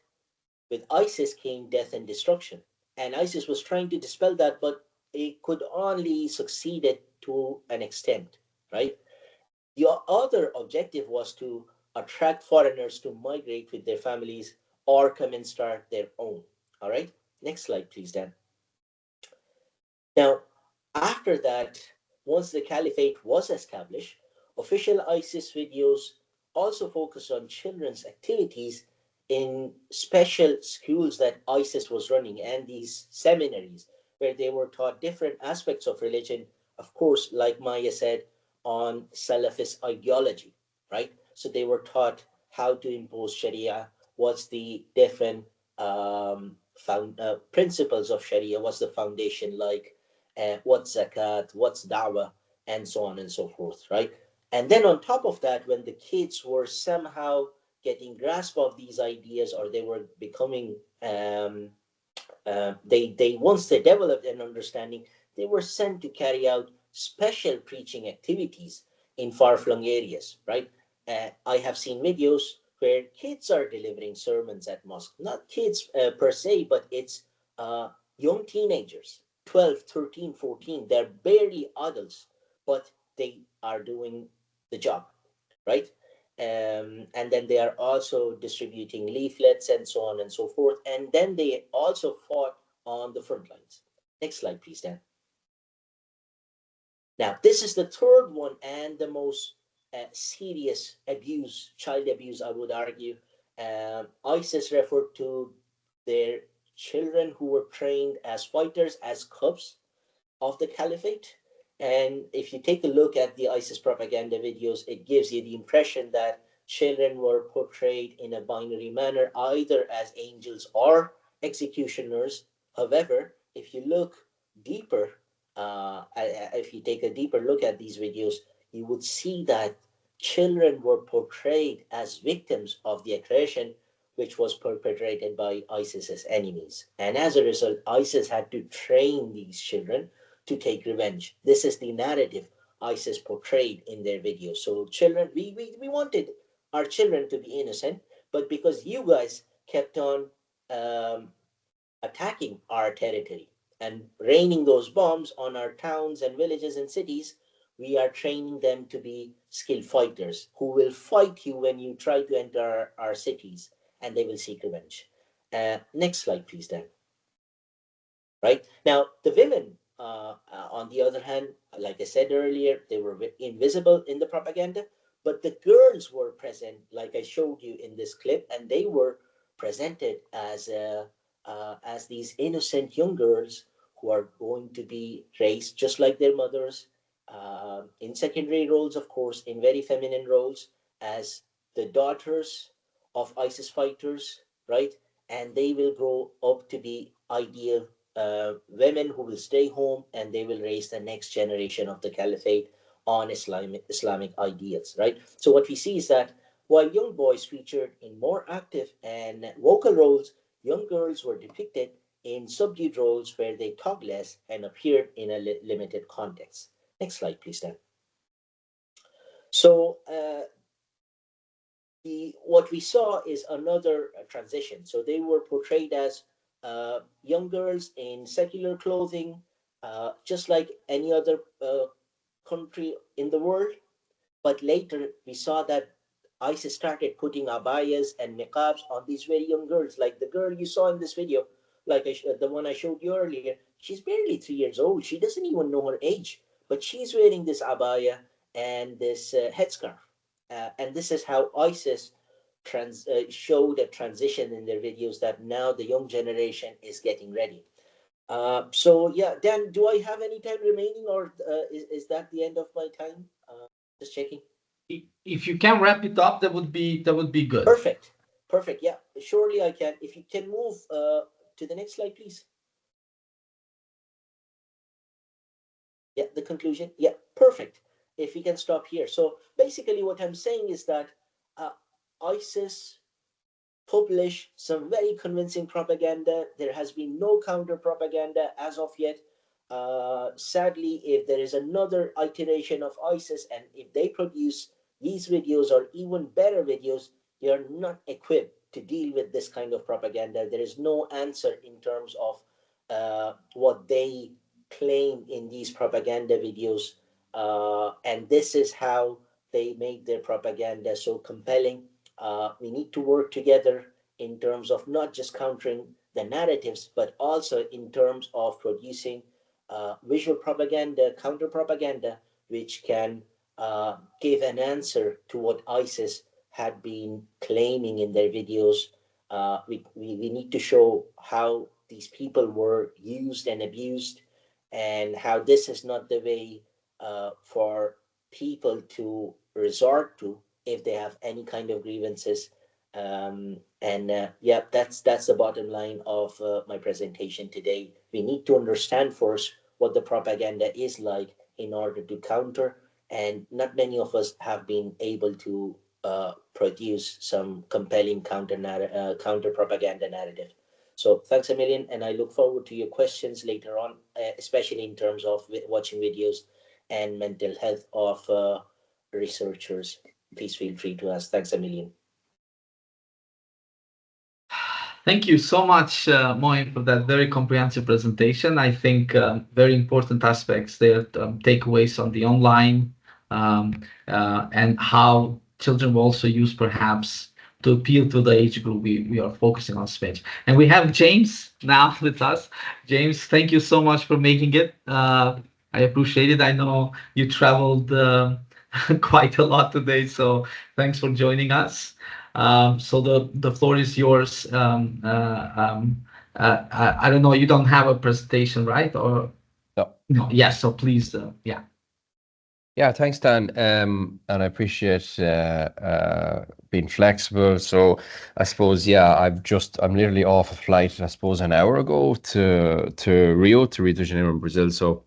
with ISIS came death and destruction. And ISIS was trying to dispel that, but it could only succeed to an extent, right? The other objective was to attract foreigners to migrate with their families or come and start their own. All right, next slide, please, Dan. Now, after that, once the caliphate was established, official ISIS videos also focus on children's activities in special schools that ISIS was running and these seminaries where they were taught different aspects of religion, of course, like Maja said, on Salafist ideology, right? So they were taught how to impose Sharia, what's the different principles of Sharia, what's the foundation like, what's zakat, what's da'wah, and so on and so forth, right? And then on top of that, when the kids were somehow getting grasp of these ideas, or they were becoming, they once they developed an understanding, they were sent to carry out special preaching activities in far-flung areas, right? I have seen videos where kids are delivering sermons at mosque, not kids per se, but it's young teenagers, 12, 13, 14. They're barely adults, but they are doing the job, right? And then they are also distributing leaflets and so on and so forth. And then they also fought on the front lines. Next slide, please, Dan. Now, this is the third one and the most serious abuse, child abuse, I would argue. ISIS referred to their children who were trained as fighters as cubs of the caliphate. And if you take a look at the ISIS propaganda videos, it gives you the impression that children were portrayed in a binary manner, either as angels or executioners. However, if you look deeper, if you take a deeper look at these videos, you would see that children were portrayed as victims of the aggression which was perpetrated by ISIS's enemies. And as a result, ISIS had to train these children to take revenge. This is the narrative ISIS portrayed in their videos. So children, we wanted our children to be innocent, but because you guys kept on attacking our territory and raining those bombs on our towns and villages and cities, we are training them to be skilled fighters who will fight you when you try to enter our cities, and they will seek revenge. Next slide, please, Dan. Right? Now, the women, on the other hand, like I said earlier, they were invisible in the propaganda, but the girls were present, like I showed you in this clip, and they were presented as these innocent young girls who are going to be raised just like their mothers, in secondary roles, of course, in very feminine roles, as the daughters of ISIS fighters, right? And they will grow up to be ideal women who will stay home, and they will raise the next generation of the caliphate on Islamic ideals, right? So what we see is that While young boys featured in more active and vocal roles, young girls were depicted in subdued roles where they talk less and appeared in a limited context. Next slide, please, Dan. So what we saw is another transition. So they were portrayed as young girls in secular clothing, just like any other country in the world. But later we saw that ISIS started putting abayas and niqabs on these very young girls, like the girl you saw in this video, like the one I showed you earlier. She's barely 3 years old. She doesn't even know her age, but she's wearing this abaya and this headscarf. And this is how ISIS showed a transition in their videos, that now the young generation is getting ready. So yeah, Dan, do I have any time remaining, or is that the end of my time? Just checking. If you can wrap it up, that would be good. Perfect. Yeah, surely I can. If you can move to the next slide, please. Yeah, the conclusion. Yeah, perfect. If we can stop here. So basically what I'm saying is that ISIS publish some very convincing propaganda. There has been no counter propaganda as of yet. Sadly, if there is another iteration of ISIS, and if they produce these videos or even better videos, they are not equipped to deal with this kind of propaganda. There is no answer in terms of what they claim in these propaganda videos. And this is how they make their propaganda so compelling. We need to work together in terms of not just countering the narratives, but also in terms of producing visual propaganda, counter propaganda, which can give an answer to what ISIS had been claiming in their videos. We need to show how these people were used and abused, and how this is not the way for people to resort to if they have any kind of grievances. Yeah, that's the bottom line of my presentation today. We need to understand first what the propaganda is like in order to counter, and not many of us have been able to produce some compelling counter propaganda narrative. So thanks a million, and I look forward to your questions later on, especially in terms of watching videos and mental health of researchers. Please feel free to ask. Thanks a million. Thank you so much, Moind, for that very comprehensive presentation. I think very important aspects there, takeaways on the online, and how children will also use perhaps to appeal to the age group we are focusing on SMIDGE. And we have James now with us. James, thank you so much for making it. I appreciate it. I know you traveled quite a lot today, so thanks for joining us. So the floor is yours. I don't know, you don't have a presentation, right? Or no? Yeah, so please, yeah. Yeah, thanks, Dan. And I appreciate being flexible. So I suppose, yeah, I'm literally off a flight, I suppose, an hour ago to Rio de Janeiro in Brazil. So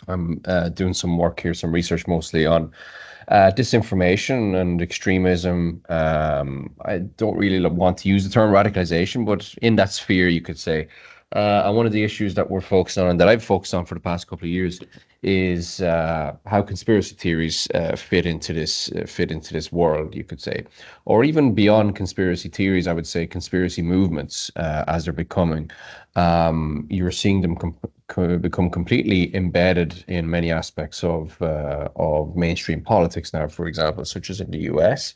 I'm doing some work here, some research mostly on disinformation and extremism. I don't really want to use the term radicalization, but in that sphere, you could say. And one of the issues that we're focused on, and that I've focused on for the past couple of years, is how conspiracy theories fit into this world, you could say, or even beyond conspiracy theories. I would say conspiracy movements, as they're becoming. You're seeing them become completely embedded in many aspects of mainstream politics now, for example, such as in the US,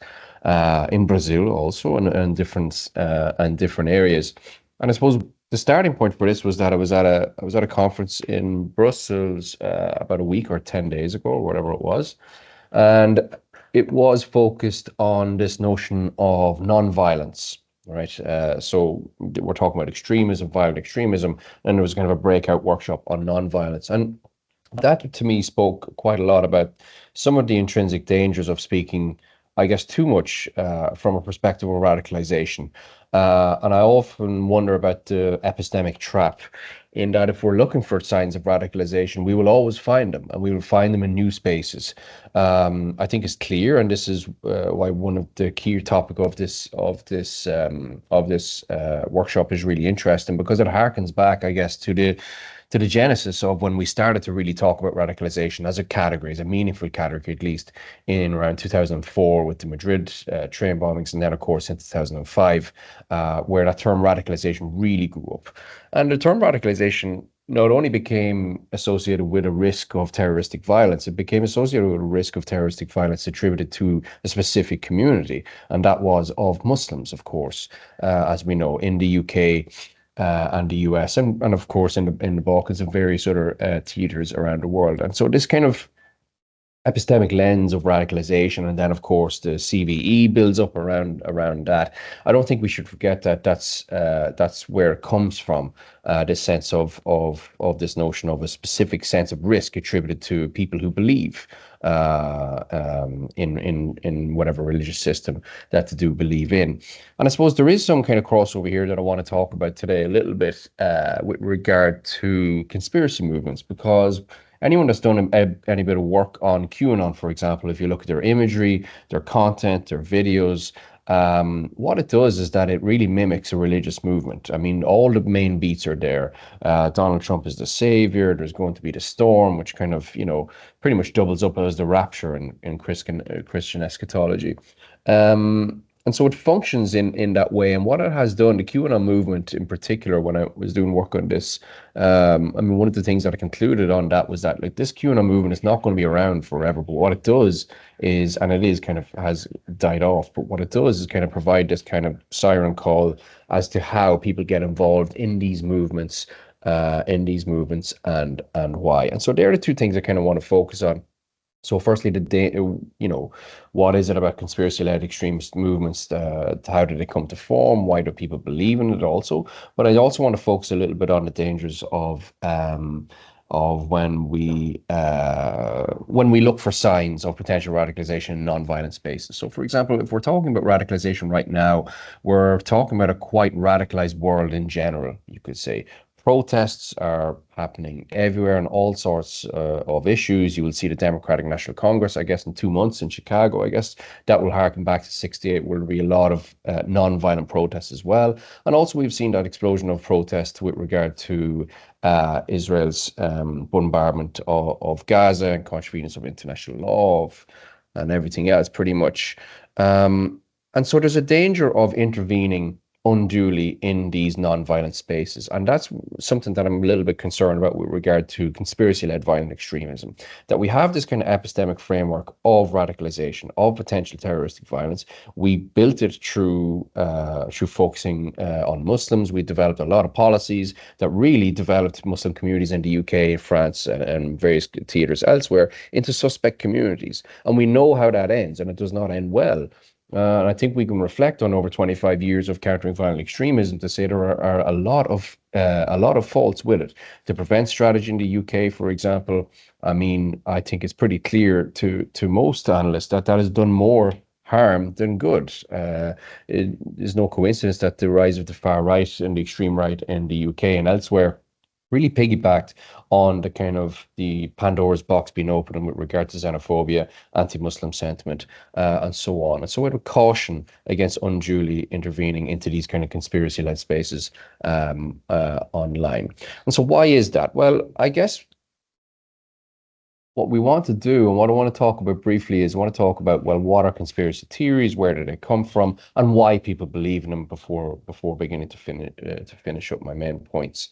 in Brazil also, and different areas. And I suppose the starting point for this was that I was at a conference in Brussels about a week or 10 days ago, or whatever it was, and it was focused on this notion of non-violence. Right, so we're talking about extremism, violent extremism, and there was kind of a breakout workshop on non-violence, and that to me spoke quite a lot about some of the intrinsic dangers of speaking I guess, too much from a perspective of radicalization. And I often wonder about the epistemic trap, in that if we're looking for signs of radicalization, we will always find them, and we will find them in new spaces. I think it's clear, and this is why one of the key topic of this workshop is really interesting, because it harkens back, I guess, to the genesis of when we started to really talk about radicalization as a category, as a meaningful category, at least in around 2004 with the Madrid train bombings, and then of course in 2005, where that term radicalization really grew up. And the term radicalization not only became associated with a risk of terroristic violence, it became associated with a risk of terroristic violence attributed to a specific community, and that was of Muslims, of course, as we know, in the UK and the US, and of course in the Balkans and various other theaters around the world. And so this kind of epistemic lens of radicalization, and then of course the CVE builds up around that. I don't think we should forget that that's where it comes from, this sense of this notion of a specific sense of risk attributed to people who believe in whatever religious system that they do believe in. And I suppose there is some kind of crossover here that I want to talk about today a little bit with regard to conspiracy movements, because anyone that's done any bit of work on QAnon, for example, if you look at their imagery, their content, their videos, what it does is that it really mimics a religious movement. I mean, all the main beats are there. Donald Trump is the savior. There's going to be the storm, which kind of, pretty much doubles up as the rapture in Christian eschatology. And so it functions in that way. And what it has done, the QAnon movement in particular, when I was doing work on this, one of the things that I concluded on that was that this QAnon movement is not going to be around forever. But what it does is, and it is kind of has died off, but what it does is kind of provide this kind of siren call as to how people get involved in these movements, and why. And so there are the two things I kind of want to focus on. So firstly, what is it about conspiracy-led extremist movements? How do they come to form? Why do people believe in it also? But I also want to focus a little bit on the dangers of when we look for signs of potential radicalization in non-violent spaces. So for example, if we're talking about radicalization right now, we're talking about a quite radicalized world in general, you could say. Protests are happening everywhere on all sorts of issues. You will see the Democratic National Congress, I guess, in 2 months in Chicago. I guess that will harken back to '68, where there will be a lot of non-violent protests as well. And also we've seen that explosion of protests with regard to Israel's bombardment of Gaza and contravenance of international law and everything else, pretty much. And so there's a danger of intervening unduly in these non-violent spaces, and that's something that I'm a little bit concerned about with regard to conspiracy-led violent extremism, that we have this kind of epistemic framework of radicalization, of potential terroristic violence. We built it through focusing on Muslims. We developed a lot of policies that really developed Muslim communities in the UK, France, and various theaters elsewhere into suspect communities, and we know how that ends, and it does not end well. And I think we can reflect on over 25 years of countering violent extremism to say there are a lot of faults with it. The prevent strategy in the UK, for example, I think it's pretty clear to most analysts that has done more harm than good. It is no coincidence that the rise of the far right and the extreme right in the UK and elsewhere really piggybacked on the kind of the Pandora's box being opened with regard to xenophobia, anti-Muslim sentiment, and so on. And so I would caution against unduly intervening into these kind of conspiracy-led spaces online. And so why is that? Well, I guess what we want to do, and what I want to talk about briefly, is I want to talk about, well, what are conspiracy theories, where do they come from, and why people believe in them before beginning to finish up my main points.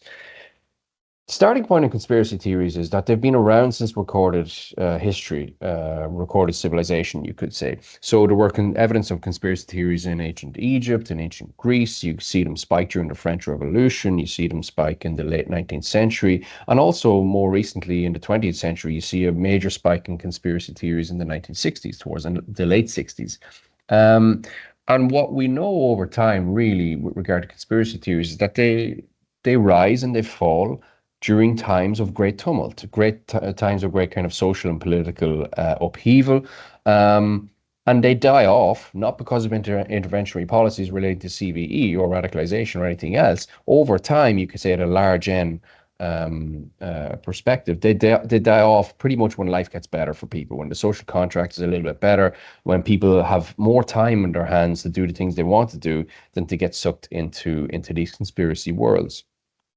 Starting point in conspiracy theories is that they've been around since recorded history, recorded civilization, you could say. So there were evidence of conspiracy theories in ancient Egypt, in ancient Greece. You see them spike during the French Revolution. You see them spike in the late 19th century. And also more recently in the 20th century, you see a major spike in conspiracy theories in the 1960s, towards the late 60s. And what we know over time, really, with regard to conspiracy theories, is that they rise and they fall during times of great tumult, times of great kind of social and political upheaval. And And they die off, not because of interventionary policies related to CVE or radicalization or anything else. Over time, you could say at a large N perspective, they die off pretty much when life gets better for people, when the social contract is a little bit better, when people have more time in their hands to do the things they want to do than to get sucked into these conspiracy worlds.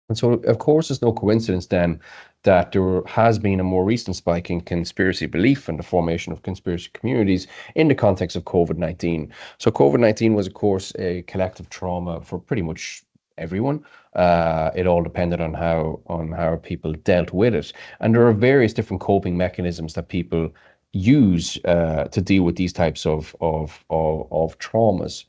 And so, of course, it's no coincidence then that there has been a more recent spike in conspiracy belief and the formation of conspiracy communities in the context of COVID-19. So COVID-19 was, of course, a collective trauma for pretty much everyone. It all depended on how people dealt with it. And there are various different coping mechanisms that people use to deal with these types of traumas.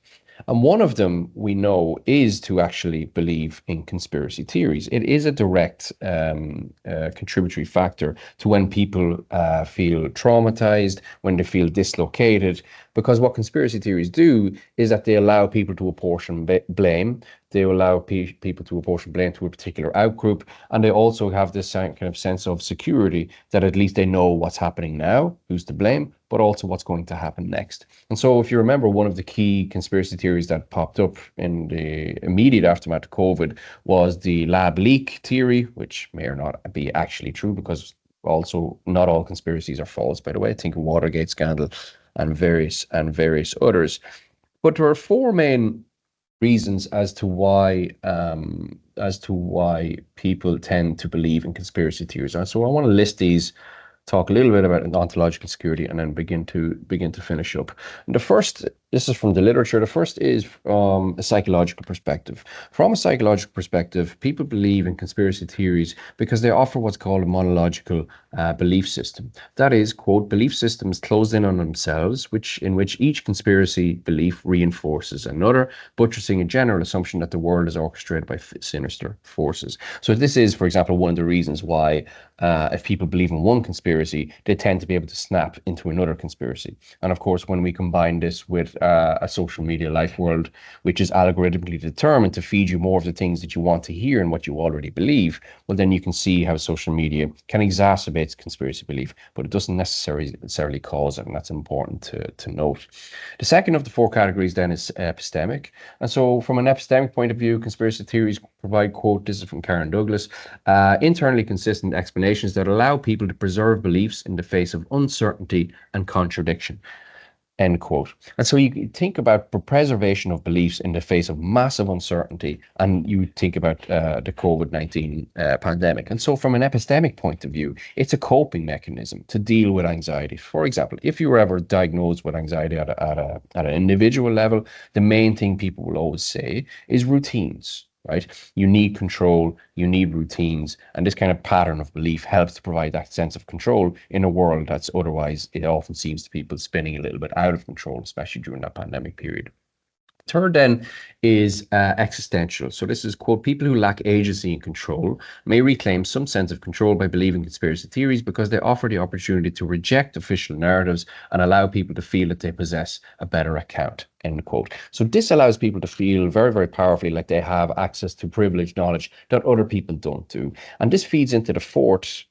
And one of them we know is to actually believe in conspiracy theories. It is a direct contributory factor to when people feel traumatized, when they feel dislocated, because what conspiracy theories do is that they allow people to apportion blame. They allow people to apportion blame to a particular outgroup, and they also have this kind of sense of security that at least they know what's happening now, who's to blame, but also what's going to happen next. And so if you remember, one of the key conspiracy theories that popped up in the immediate aftermath of COVID was the lab leak theory, which may or not be actually true, because also not all conspiracies are false, by the way. Think of Watergate scandal and various others. But there are four main reasons as to why people tend to believe in conspiracy theories. And so I want to list these, talk a little bit about ontological security, and then begin to finish up. And the first, this is from the literature. The first is from a psychological perspective. From a psychological perspective, people believe in conspiracy theories because they offer what's called a monological belief system. That is, quote, belief systems closed in on themselves, in which each conspiracy belief reinforces another, buttressing a general assumption that the world is orchestrated by sinister forces. So this is, for example, one of the reasons why if people believe in one conspiracy, they tend to be able to snap into another conspiracy. And of course, when we combine this with a social media life world, which is algorithmically determined to feed you more of the things that you want to hear and what you already believe, well, then you can see how social media can exacerbate conspiracy belief, but it doesn't necessarily cause it, and that's important to note. The second of the four categories then is epistemic. And so from an epistemic point of view, conspiracy theories provide, quote, this is from Karen Douglas, internally consistent explanations that allow people to preserve beliefs in the face of uncertainty and contradiction, end quote. And so you think about the preservation of beliefs in the face of massive uncertainty, and you think about the COVID-19 pandemic. And so from an epistemic point of view, it's a coping mechanism to deal with anxiety. For example, if you were ever diagnosed with anxiety at an individual level, the main thing people will always say is routines. Right? You need control, you need routines, and this kind of pattern of belief helps to provide that sense of control in a world that's otherwise, it often seems to people spinning a little bit out of control, especially during that pandemic period. Third then is existential. So this is, quote, people who lack agency and control may reclaim some sense of control by believing conspiracy theories because they offer the opportunity to reject official narratives and allow people to feel that they possess a better account, end quote. So this allows people to feel very, very powerfully like they have access to privileged knowledge that other people don't do. And this feeds into the fourth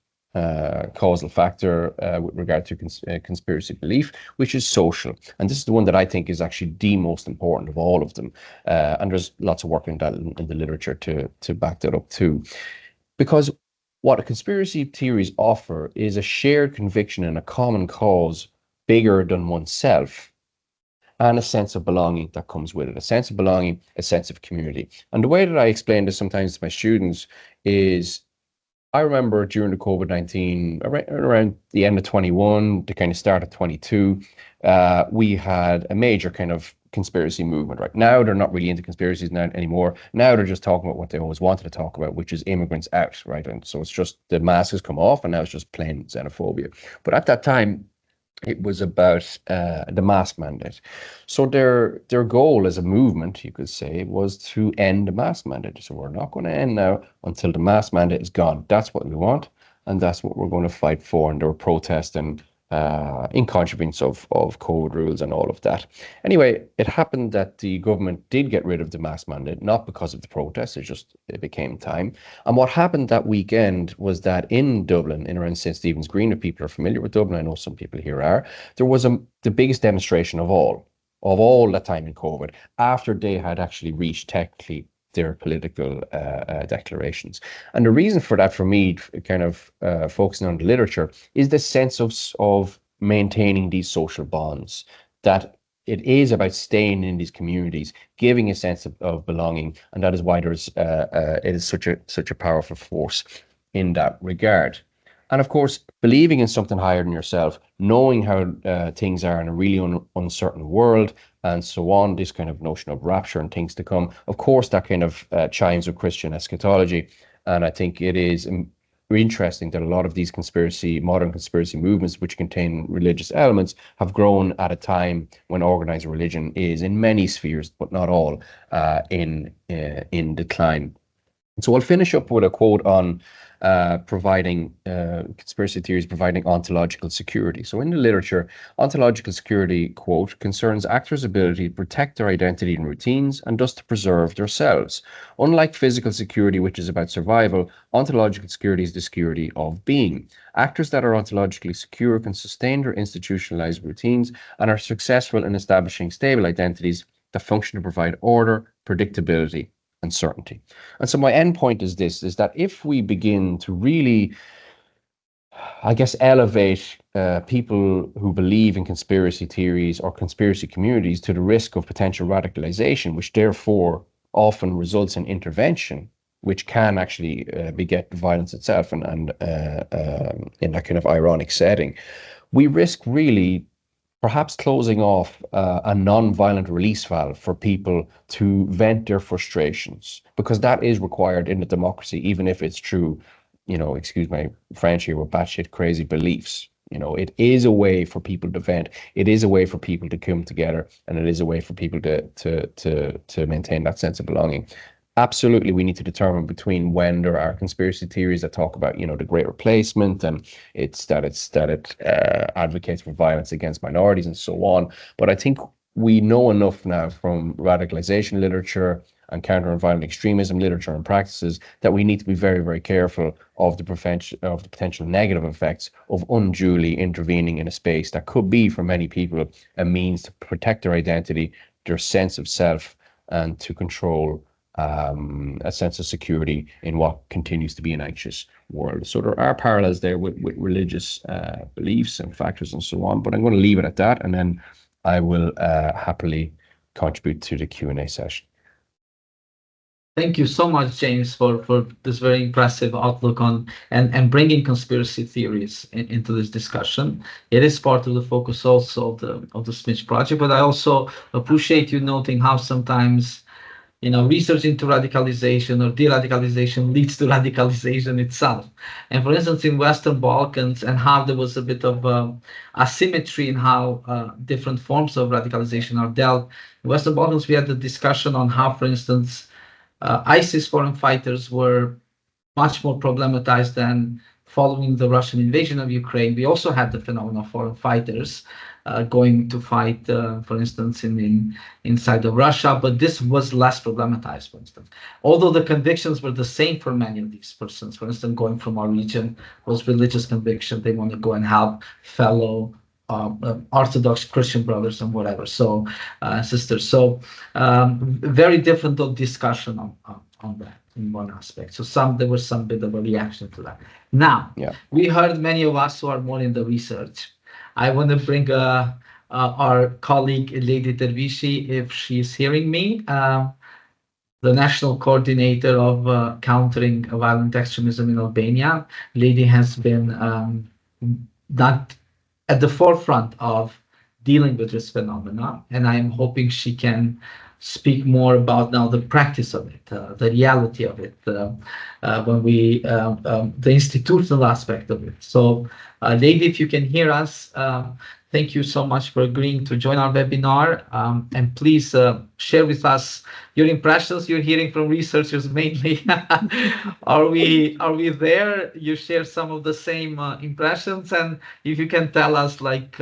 causal factor with regard to conspiracy belief, which is social. And this is the one that I think is actually the most important of all of them. And there's lots of work in that in the literature to back that up too. Because what conspiracy theories offer is a shared conviction in a common cause bigger than oneself, and a sense of belonging that comes with it, a sense of belonging, a sense of community. And the way that I explain this sometimes to my students is, I remember during the COVID-19, around the end of 21, the kind of start of 22, we had a major kind of conspiracy movement. Right now, they're not really into conspiracies now anymore. Now they're just talking about what they always wanted to talk about, which is immigrants out, right? And so it's just the mask has come off, and now it's just plain xenophobia. But at that time, it was about the mask mandate. So their goal as a movement, you could say, was to end the mask mandate. So we're not going to end now until the mask mandate is gone. That's what we want, and that's what we're going to fight for. And they were protesting in contravenance of COVID rules and all of that. Anyway, it happened that the government did get rid of the mask mandate, not because of the protests, it became time. And what happened that weekend was that in Dublin, in around St. Stephen's Green, if people are familiar with Dublin, I know some people here are, there was the biggest demonstration of all that time in COVID, after they had actually reached technically their political declarations. And the reason for that, for me, kind of focusing on the literature, is the sense of maintaining these social bonds, that it is about staying in these communities, giving a sense of belonging, and that is why it is such a powerful force in that regard. And of course, believing in something higher than yourself, knowing how things are in a really uncertain world, and so on, this kind of notion of rapture and things to come, of course, that kind of chimes with Christian eschatology. And I think it is interesting that a lot of these modern conspiracy movements, which contain religious elements, have grown at a time when organized religion is, in many spheres, but not all, in decline. So I'll finish up with a quote on providing conspiracy theories providing ontological security. So in the literature, ontological security, quote, concerns actors' ability to protect their identity and routines and thus to preserve themselves. Unlike physical security, which is about survival, ontological security is the security of being. Actors that are ontologically secure can sustain their institutionalized routines and are successful in establishing stable identities that function to provide order, predictability, and certainty. And so my end point is this, is that if we begin to really, I guess, elevate people who believe in conspiracy theories or conspiracy communities to the risk of potential radicalization, which therefore often results in intervention, which can actually beget violence itself, and in that kind of ironic setting, we risk really perhaps closing off a non-violent release valve for people to vent their frustrations, because that is required in a democracy, even if it's true, excuse my French here, with batshit crazy beliefs. It is a way for people to vent. It is a way for people to come together, and it is a way for people to maintain that sense of belonging. Absolutely, we need to determine between when there are conspiracy theories that talk about, the Great Replacement, and it advocates for violence against minorities and so on. But I think we know enough now from radicalization literature and counter and violent extremism literature and practices that we need to be very, very careful of the potential negative effects of unduly intervening in a space that could be, for many people, a means to protect their identity, their sense of self, and to control a sense of security in what continues to be an anxious world. So there are parallels there with religious beliefs and factors and so on, but I'm going to leave it at that, and then I will happily contribute to the Q&A session. Thank you so much, James, for this very impressive outlook on and bringing conspiracy theories into this discussion. It is part of the focus also of the SMIDGE project, but I also appreciate you noting how sometimes research into radicalization or de-radicalization leads to radicalization itself. And for instance, in Western Balkans, and how there was a bit of asymmetry in how different forms of radicalization are dealt. In Western Balkans, we had the discussion on how, for instance, ISIS foreign fighters were much more problematized than following the Russian invasion of Ukraine. We also had the phenomenon of foreign fighters going to fight, for instance, inside of Russia, but this was less problematized, for instance. Although the convictions were the same for many of these persons. For instance, going from our region was religious conviction. They want to go and help fellow Orthodox Christian brothers and whatever, so sisters. So very different of discussion on that in one aspect. So there was some bit of a reaction to that. Now, we heard many of us who are more in the research. I want to bring our colleague Lejdi Dervishi, if she's hearing me, the national coordinator of countering violent extremism in Albania. Lejdi has been at the forefront of dealing with this phenomenon, and I am hoping she can speak more about now the practice of it, the reality of it, when the institutional aspect of it. So, Lejdi, if you can hear us, Thank you so much for agreeing to join our webinar. And please share with us your impressions. You're hearing from researchers mainly. Are we there? You share some of the same impressions, and if you can tell us like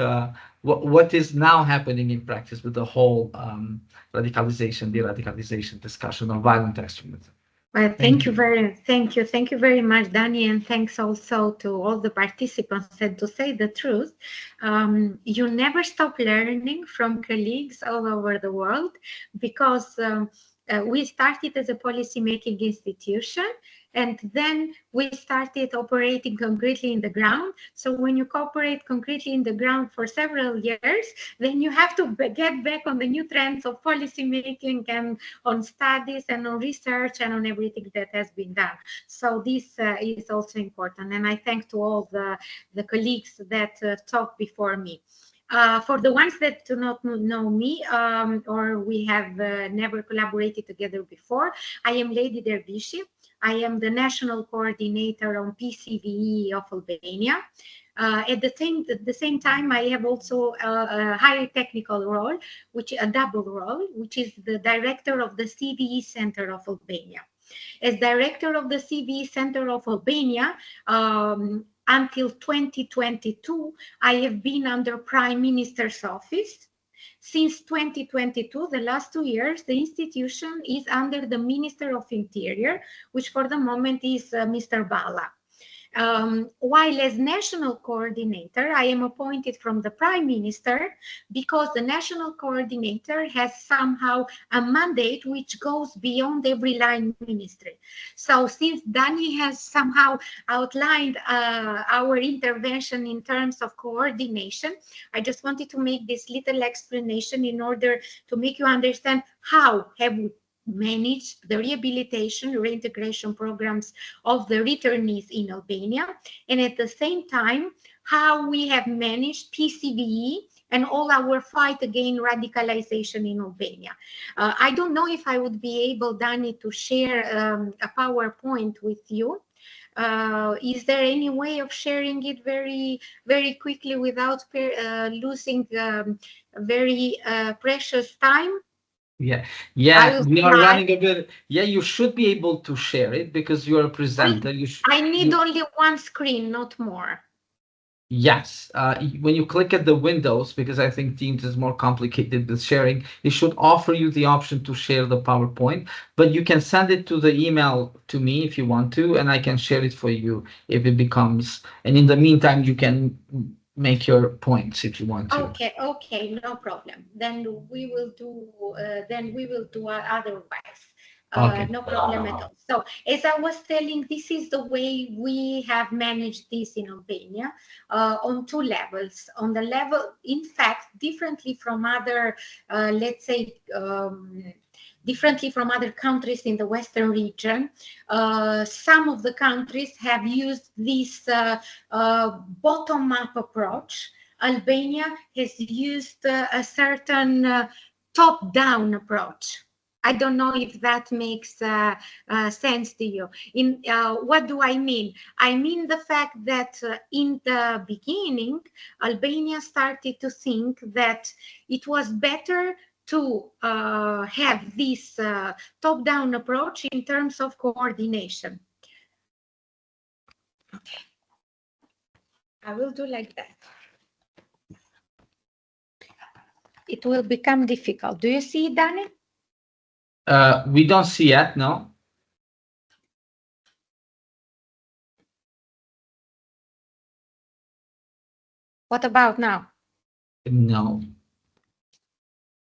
what is now happening in practice with the whole radicalization, de-radicalization discussion on violent extremism. Well, thank you very much, Dani, and thanks also to all the participants. And to say the truth, you never stop learning from colleagues all over the world, because we started as a policy-making institution, and then we started operating concretely in the ground. So when you cooperate concretely in the ground for several years, then you have to get back on the new trends of policy making and on studies and on research and on everything that has been done. So this is also important. And I thank to all the colleagues that talked before me. For the ones that do not know me, or we have never collaborated together before, I am Lejdi Dervishi. I am the national coordinator on PCVE of Albania. At the same time, I have also a high technical role, a double role, which is the director of the CVE Center of Albania. As director of the CVE Center of Albania, until 2022, I have been under Prime Minister's office. Since 2022, the last 2 years, the institution is under the Minister of Interior, which for the moment is Mr. Bala. While as national coordinator, I am appointed from the Prime Minister, because the national coordinator has somehow a mandate which goes beyond every line ministry. So since Dani has somehow outlined our intervention in terms of coordination, I just wanted to make this little explanation in order to make you understand how have we managed the rehabilitation, reintegration programs of the returnees in Albania, and at the same time, how we have managed PCVE and all our fight against radicalization in Albania. I don't know if I would be able, Dani, to share a PowerPoint with you. Is there any way of sharing it very, very quickly without losing very precious time? Yeah, we are running a bit. Yeah, you should be able to share it because you are a presenter. I need only one screen, not more. Yes, when you click at the windows, because I think Teams is more complicated with sharing, it should offer you the option to share the PowerPoint, but you can send it to the email to me if you want to, and I can share it for you if it becomes, and in the meantime, you can make your points if you want to. Okay, no problem. Then we will do otherwise. No problem at all. So as I was telling, this is the way we have managed this in Albania on 2 levels. On the level, in fact, differently from other, let's say, differently from other countries in the Western region, some of the countries have used this bottom-up approach. Albania has used a certain top-down approach. I don't know if that makes sense to you. What do I mean? I mean the fact that in the beginning, Albania started to think that it was better to have this top-down approach in terms of coordination. Okay. I will do like that. It will become difficult. Do you see it, Dani? We don't see yet, no. What about now? No.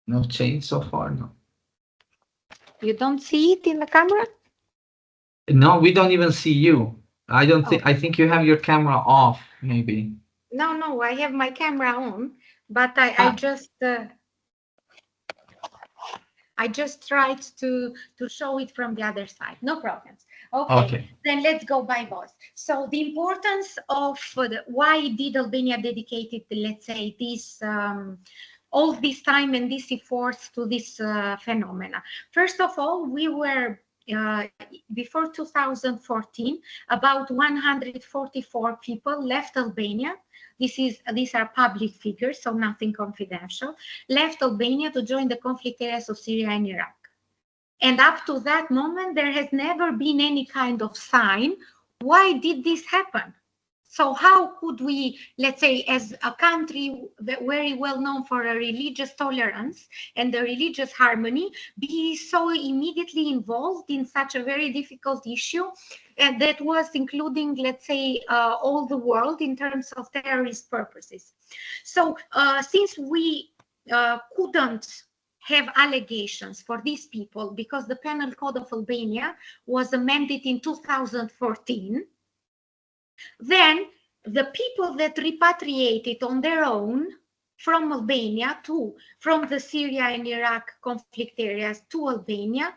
No change so far, no. You don't see it in the camera? No, we don't even see you. I don't think, I think you have your camera off, maybe. No, I have my camera on, but I just tried to show it from the other side. No problems. Okay. Then let's go by voice. So the importance of why did Albania dedicated, let's say, this all this time and this efforts to this phenomena. First of all, we were before 2014, about 144 people left Albania. These are public figures, so nothing confidential, left Albania to join the conflict areas of Syria and Iraq. And up to that moment, there has never been any kind of sign. Why did this happen? So how could we, let's say, as a country very well known for a religious tolerance and a religious harmony, be so immediately involved in such a very difficult issue, and that was including, let's say, all the world in terms of terrorist purposes? So since we couldn't have allegations for these people because the Penal Code of Albania was amended in 2014, then the people that repatriated on their own from Albania from the Syria and Iraq conflict areas to Albania,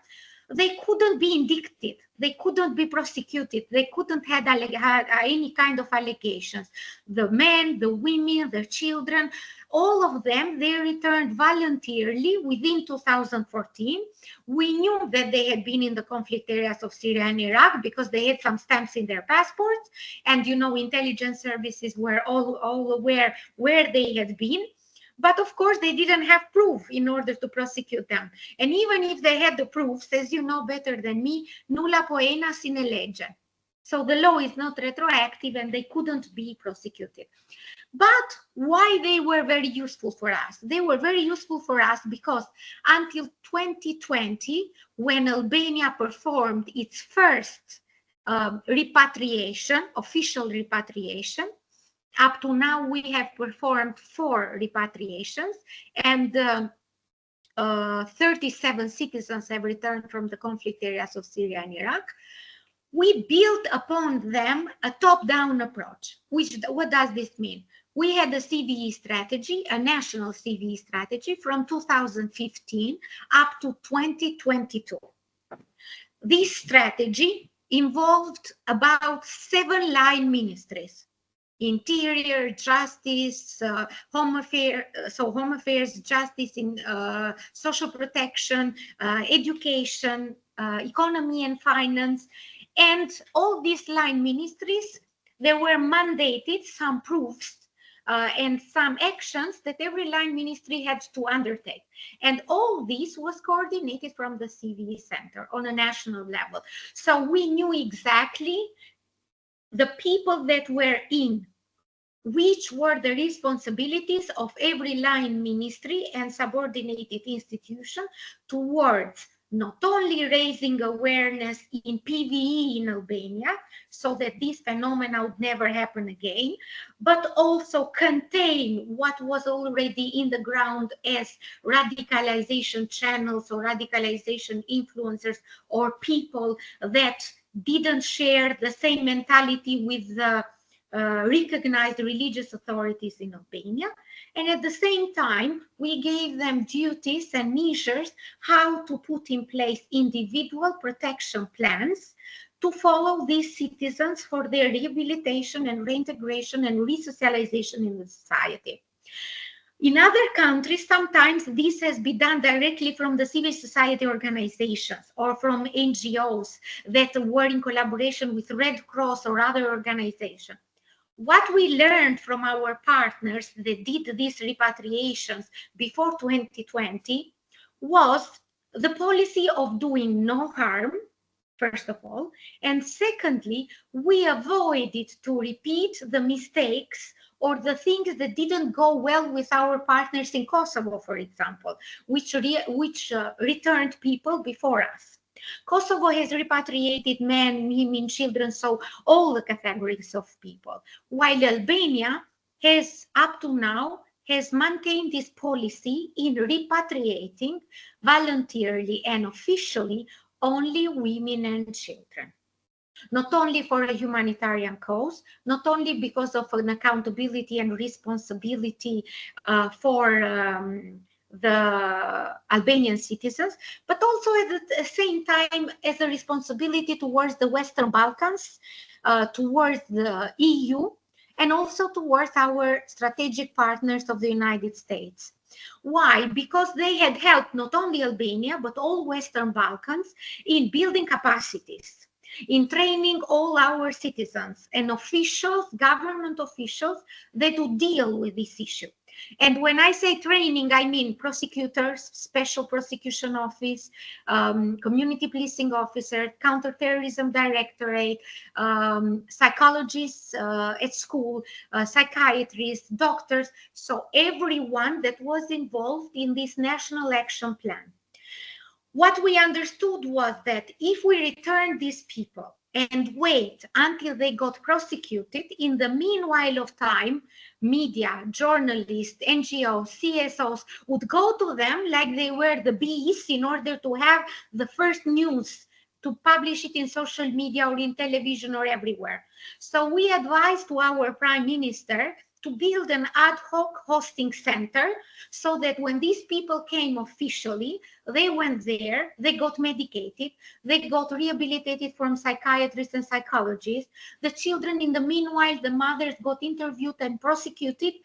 they couldn't be indicted, they couldn't be prosecuted, they couldn't have any kind of allegations. The men, the women, the children, all of them, they returned voluntarily within 2014. We knew that they had been in the conflict areas of Syria and Iraq because they had some stamps in their passports, and intelligence services were all aware where they had been. But of course, they didn't have proof in order to prosecute them. And even if they had the proofs, as you know better than me, nulla poena sine lege. So the law is not retroactive and they couldn't be prosecuted. But why they were very useful for us? They were very useful for us because until 2020, when Albania performed its first repatriation, official repatriation, up to now, we have performed 4 repatriations, and 37 citizens have returned from the conflict areas of Syria and Iraq. We built upon them a top-down approach. What does this mean? We had a CVE strategy, a national CVE strategy from 2015 up to 2022. This strategy involved about 7 line ministries: Interior, Justice, Home Affairs, Justice, in Social Protection, Education, Economy and Finance. And all these line ministries, they were mandated some proofs and some actions that every line ministry had to undertake. And all this was coordinated from the CVE Center on a national level. So we knew exactly the people that were in, which were the responsibilities of every line ministry and subordinated institution towards not only raising awareness in PVE in Albania, so that this phenomena would never happen again, but also contain what was already in the ground as radicalization channels or radicalization influencers or people that didn't share the same mentality with the recognized religious authorities in Albania. And at the same time, we gave them duties and measures how to put in place individual protection plans to follow these citizens for their rehabilitation and reintegration and resocialization in the society. In other countries, sometimes this has been done directly from the civil society organizations or from NGOs that were in collaboration with Red Cross or other organizations. What we learned from our partners that did these repatriations before 2020 was the policy of doing no harm, first of all, and secondly, we avoided to repeat the mistakes or the things that didn't go well with our partners in Kosovo, for example, which returned people before us. Kosovo has repatriated men, women, children, so all the categories of people, while Albania has, up to now, has maintained this policy in repatriating voluntarily and officially only women and children. Not only for a humanitarian cause, not only because of an accountability and responsibility for the Albanian citizens, but also at the same time as a responsibility towards the Western Balkans, towards the EU, and also towards our strategic partners of the United States. Why? Because they had helped not only Albania, but all Western Balkans in building capacities, in training all our citizens and officials, government officials, that would deal with this issue. And when I say training, I mean prosecutors, special prosecution office, community policing officer, counterterrorism directorate, psychologists at school, psychiatrists, doctors, so everyone that was involved in this national action plan. What we understood was that if we return these people and wait until they got prosecuted, in the meanwhile of time, media, journalists, NGOs, CSOs would go to them like they were the bees in order to have the first news, to publish it in social media or in television or everywhere. So we advised to our Prime Minister to build an ad hoc hosting center so that when these people came officially, they went there, they got medicated, they got rehabilitated from psychiatrists and psychologists. The children, in the meanwhile, the mothers got interviewed and prosecuted.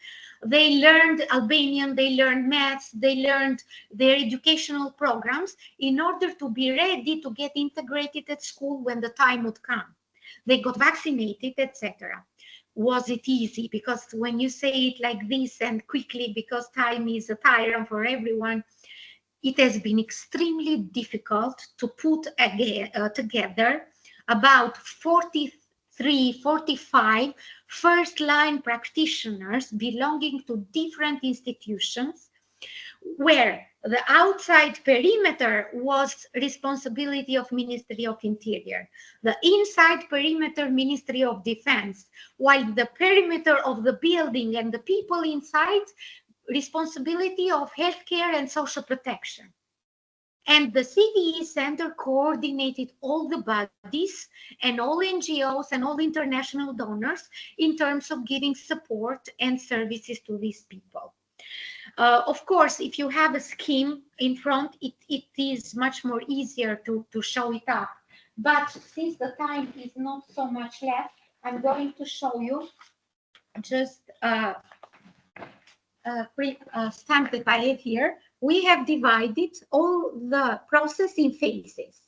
They learned Albanian, they learned maths, they learned their educational programs in order to be ready to get integrated at school when the time would come. They got vaccinated, etc. Was it easy? Because when you say it like this and quickly, because time is a tyrant for everyone, it has been extremely difficult to put together about 43, 45 first-line practitioners belonging to different institutions, where the outside perimeter was responsibility of Ministry of Interior, the inside perimeter Ministry of Defense, while the perimeter of the building and the people inside, responsibility of healthcare and social protection. And the CVE Center coordinated all the bodies and all NGOs and all international donors in terms of giving support and services to these people. Of course, if you have a scheme in front, it is much more easier to show it up. But since the time is not so much left, I'm going to show you just a stamp that I have here. We have divided all the process in phases,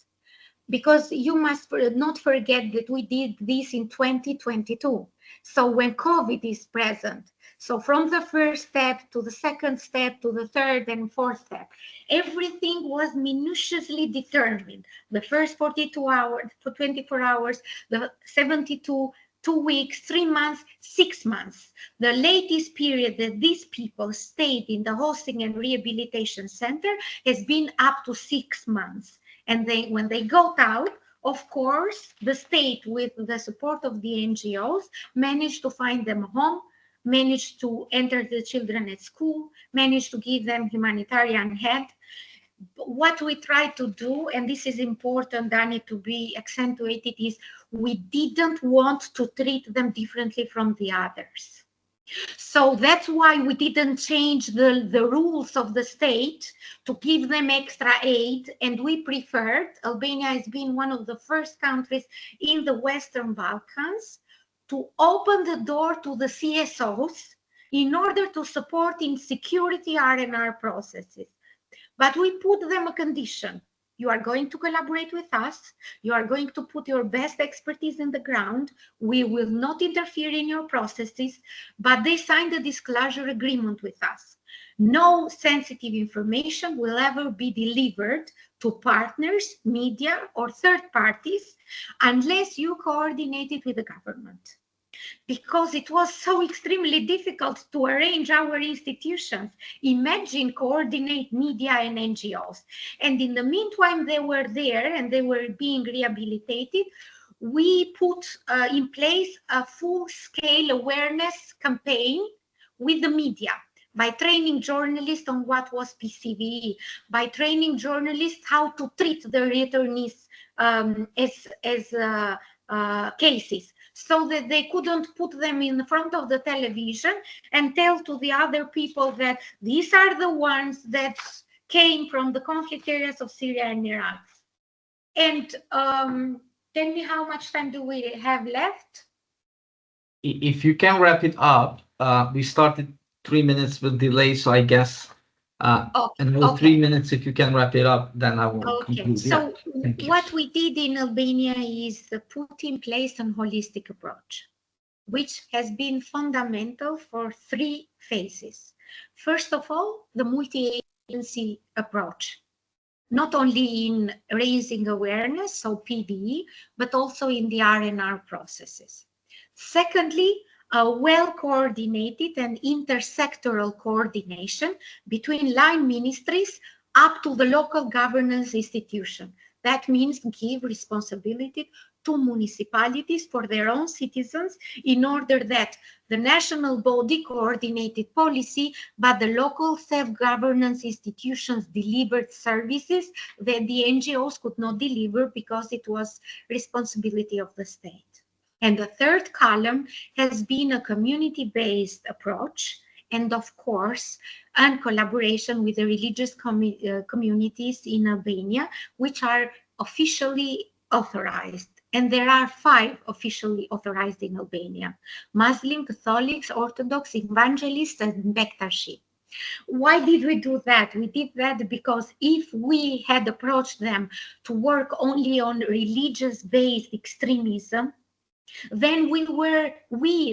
because you must not forget that we did this in 2022. So when COVID is present, so from the first step to the second step to the third and fourth step, everything was minutiously determined. The first 42 hours, for 24 hours, the 72, 2 weeks, 3 months, 6 months. The latest period that these people stayed in the hosting and rehabilitation center has been up to 6 months. And when they got out, of course, the state, with the support of the NGOs, managed to find them a home, managed to enter the children at school, managed to give them humanitarian help. What we try to do, and this is important, Dani, to be accentuated, is we didn't want to treat them differently from the others. So that's why we didn't change the rules of the state to give them extra aid, and we preferred, Albania has been one of the first countries in the Western Balkans to open the door to the CSOs in order to support in security R&R processes. But we put them a condition. You are going to collaborate with us. You are going to put your best expertise in the ground. We will not interfere in your processes, but they signed a disclosure agreement with us. No sensitive information will ever be delivered to partners, media, or third parties unless you coordinate it with the government. Because it was so extremely difficult to arrange our institutions. Imagine coordinate media and NGOs. And in the meantime, they were there and they were being rehabilitated. We put in place a full-scale awareness campaign with the media, by training journalists on what was PCVE, by training journalists how to treat the returnees as cases, so that they couldn't put them in front of the television and tell to the other people that these are the ones that came from the conflict areas of Syria and Iraq. And tell me, how much time do we have left? If you can wrap it up, we started 3 minutes with delay, so I guess And with 3 minutes, if you can wrap it up, then I will conclude. So Yeah. what we did in Albania is put in place a holistic approach, which has been fundamental for 3 phases. First of all, the multi-agency approach, not only in raising awareness, so PDE, but also in the R&R processes. Secondly, a well-coordinated and intersectoral coordination between line ministries up to the local governance institution. That means give responsibility to municipalities for their own citizens in order that the national body coordinated policy, but the local self-governance institutions delivered services that the NGOs could not deliver because it was responsibility of the state. And the third column has been a community-based approach, and of course, and collaboration with the religious communities in Albania, which are officially authorized. And there are 5 officially authorized in Albania: Muslim, Catholics, Orthodox, Evangelists, and Bektashi. Why did we do that? We did that because if we had approached them to work only on religious-based extremism, then we,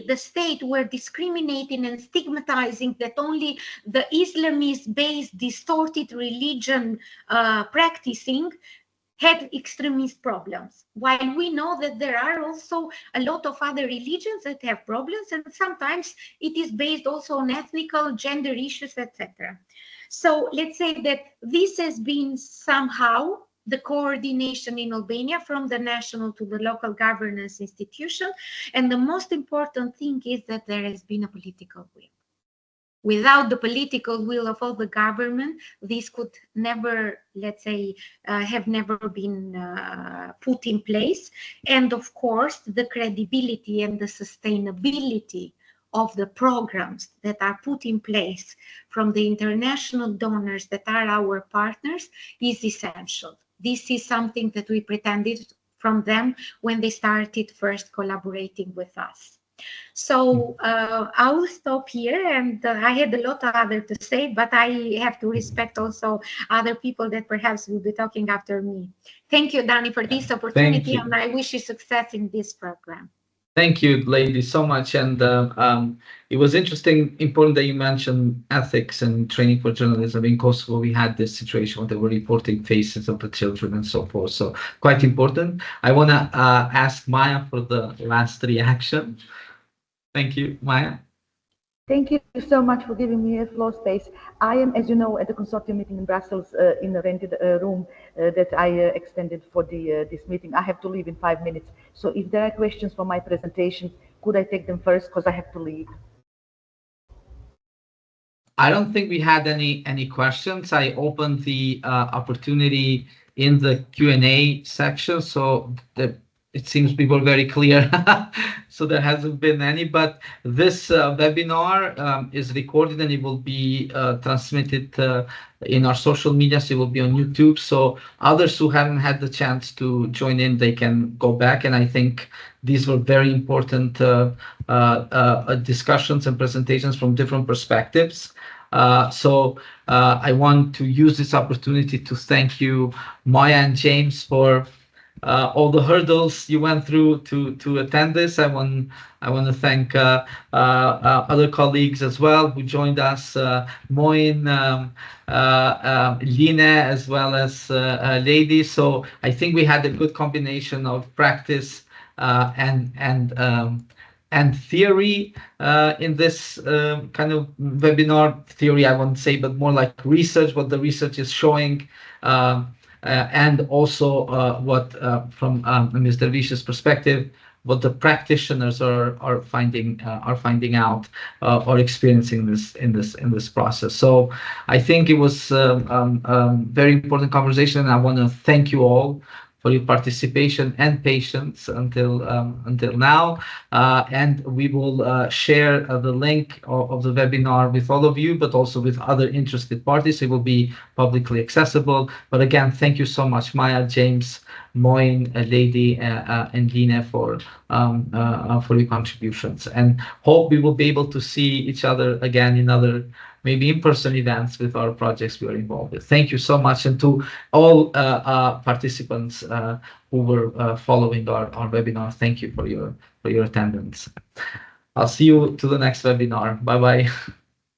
the state, were discriminating and stigmatizing that only the Islamist-based distorted religion practicing had extremist problems, while we know that there are also a lot of other religions that have problems, and sometimes it is based also on ethnical, gender issues, etc. So let's say that this has been somehow the coordination in Albania from the national to the local governance institution. And the most important thing is that there has been a political will. Without the political will of all the government, this could never, let's say, have never been put in place. And of course, the credibility and the sustainability of the programs that are put in place from the international donors that are our partners is essential. This is something that we pretended from them when they started first collaborating with us. So I will stop here, and I had a lot other to say, but I have to respect also other people that perhaps will be talking after me. Thank you, Danny, for this opportunity, and I wish you success in this program. Thank you, Lejdi, so much. And it was interesting, important that you mentioned ethics and training for journalism. In Kosovo, we had this situation where they were reporting faces of the children and so forth. So quite important. I want to ask Maja for the last reaction. Thank you, Maja. Thank you so much for giving me a floor space. I am, as you know, at the consortium meeting in Brussels in a rented room that I extended for this meeting. I have to leave in 5 minutes. So if there are questions for my presentation, could I take them first because I have to leave? I don't think we had any questions. I opened the opportunity in the Q&A section, so it seems we were very clear. So there hasn't been any, but this webinar is recorded and it will be transmitted in our social media. So it will be on YouTube. So others who haven't had the chance to join in, they can go back. And I think these were very important discussions and presentations from different perspectives. So I want to use this opportunity to thank you, Maja and James, for all the hurdles you went through to attend this. I want to thank other colleagues as well who joined us, Moign, Line, as well as Lejdi. So I think we had a good combination of practice and theory in this kind of webinar. Theory, I won't say, but more like research, what the research is showing. And also what from Ms. Dervishi's perspective, what the practitioners are finding out or experiencing in this process. So I think it was very important conversation, and I want to thank you all for your participation and patience until now. And we will share the link of the webinar with all of you, but also with other interested parties. It will be publicly accessible. But again, thank you so much, Maja, James, Moign, Lejdi, and Line for your contributions. And hope we will be able to see each other again in other maybe in-person events with our projects we are involved with. Thank you so much, and to all participants who were following our webinar. Thank you for your attendance. I'll see you to the next webinar. Bye bye.